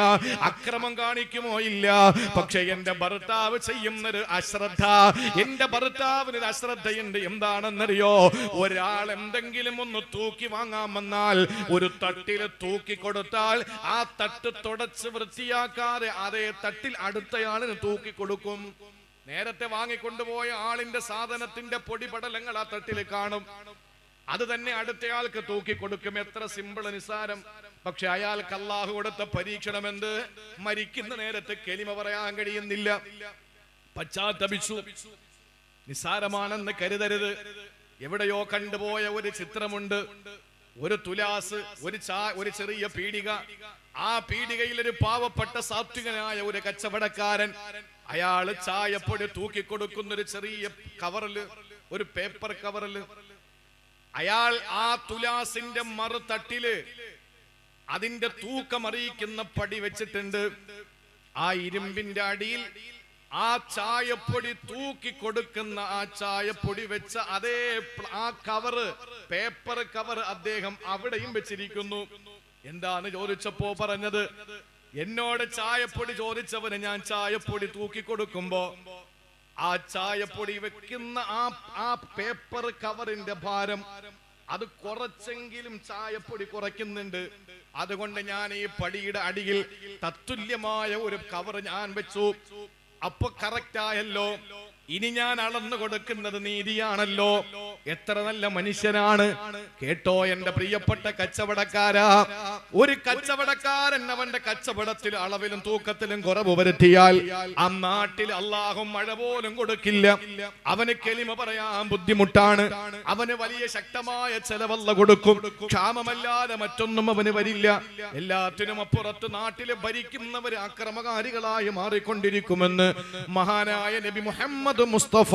Speaker 1: അക്രമം കാണിക്കുമോ ഇല്ല. പക്ഷെ എന്റെ ഭർത്താവ് ചെയ്യുന്നൊരു അശ്രദ്ധ, എന്റെ ഭർത്താവിന് അശ്രദ്ധയുണ്ട്. എന്താണെന്നറിയോ? ഒരാൾ എന്തെങ്കിലും ഒന്ന് തൂക്കി വാങ്ങാൻ വന്നാൽ ഒരു തട്ടിൽ തൂക്കി കൊടുത്താൽ ആ തട്ട് തുടച്ച് വൃത്തിയാക്കാതെ അതേ തട്ടിൽ അടുത്തയാളിന് തൂക്കി കൊടുക്കും. നേരത്തെ വാങ്ങിക്കൊണ്ടുപോയ ആളിന്റെ സാധനത്തിന്റെ പൊടിപടലങ്ങൾ ആ തട്ടിൽ കാണും. അത് തന്നെ അടുത്തയാൾക്ക് തൂക്കി കൊടുക്കും. എത്ര സിമ്പിൾ, നിസാരം. പക്ഷെ അയാൾക്ക് അല്ലാഹു കൊടുത്ത പരീക്ഷണമെന്ത്? മരിക്കുന്ന നേരത്തെ കെലിമ പറയാൻ കഴിയുന്നില്ല. പശ്ചാത്തപിച്ചു. നിസാരമാണെന്ന് കരുതരുത്. എവിടെയോ കണ്ടുപോയ ഒരു ചിത്രമുണ്ട്. ഒരു തുലാസ്, ഒരു ചെറിയ പീടിക. ആ പീടികയിൽ ഒരു പാവപ്പെട്ട സാത്വികനായ ഒരു കച്ചവടക്കാരൻ, അയാള് ചായപ്പൊടി തൂക്കിക്കൊടുക്കുന്ന ഒരു ചെറിയ കവറില്, ഒരു പേപ്പർ കവറില്. അയാൾ ആ തുലാസിന്റെ മറുതട്ടില് അതിന്റെ തൂക്കം അറിയിക്കുന്ന പടി വെച്ചിട്ടുണ്ട്. ആ ഇരുമ്പിന്റെ അടിയിൽ ആ ചായപ്പൊടി തൂക്കി കൊടുക്കുന്ന ആ ചായപ്പൊടി വെച്ച അതേ ആ കവറ്, പേപ്പർ കവർ അദ്ദേഹം അവിടെയും വെച്ചിരിക്കുന്നു. എന്താണ് ചോദിച്ചപ്പോ പറഞ്ഞത്? എന്നോട് ചായപ്പൊടി ചോദിച്ചവന് ഞാൻ ചായപ്പൊടി തൂക്കി കൊടുക്കുമ്പോ ആ ചായപ്പൊടി വെക്കുന്ന ആ പേപ്പർ കവറിന്റെ ഭാരം അത് കുറച്ചെങ്കിലും ചായപ്പൊടി കുറയ്ക്കുന്നുണ്ട്. അതുകൊണ്ട് ഞാൻ ഈ പടിയുടെ അടിയിൽ തത്തുല്യമായ ഒരു കവർ ഞാൻ വെച്ചു. അപ്പൊ കറക്റ്റ് ആയല്ലോ. ഇനി ഞാൻ അളന്നു കൊടുക്കുന്നത് നീതിയാണല്ലോ. എത്ര നല്ല മനുഷ്യനാണ്. കേട്ടോ എന്റെ പ്രിയപ്പെട്ട കച്ചവടക്കാരാ, ഒരു കച്ചവടക്കാരൻ അവന്റെ കച്ചവടത്തിൽ അളവിലും തൂക്കത്തിലും കുറവ് വരുത്തിയാൽ ആ നാട്ടിൽ അല്ലാഹു മഴ പോലും കൊടുക്കില്ല. അവന് കെലിമ പറയാൻ ബുദ്ധിമുട്ടാണ്. അവന് വലിയ ശക്തമായ ചെലവല്ല കൊടുക്കും. ക്ഷാമമല്ലാതെ മറ്റൊന്നും അവന് വരില്ല. എല്ലാത്തിനും അപ്പുറത്ത് നാട്ടിലെ ഭരിക്കുന്നവര് അക്രമകാരികളായി മാറിക്കൊണ്ടിരിക്കുമെന്ന് മഹാനായ നബി മുഹമ്മദ് മുസ്തഫ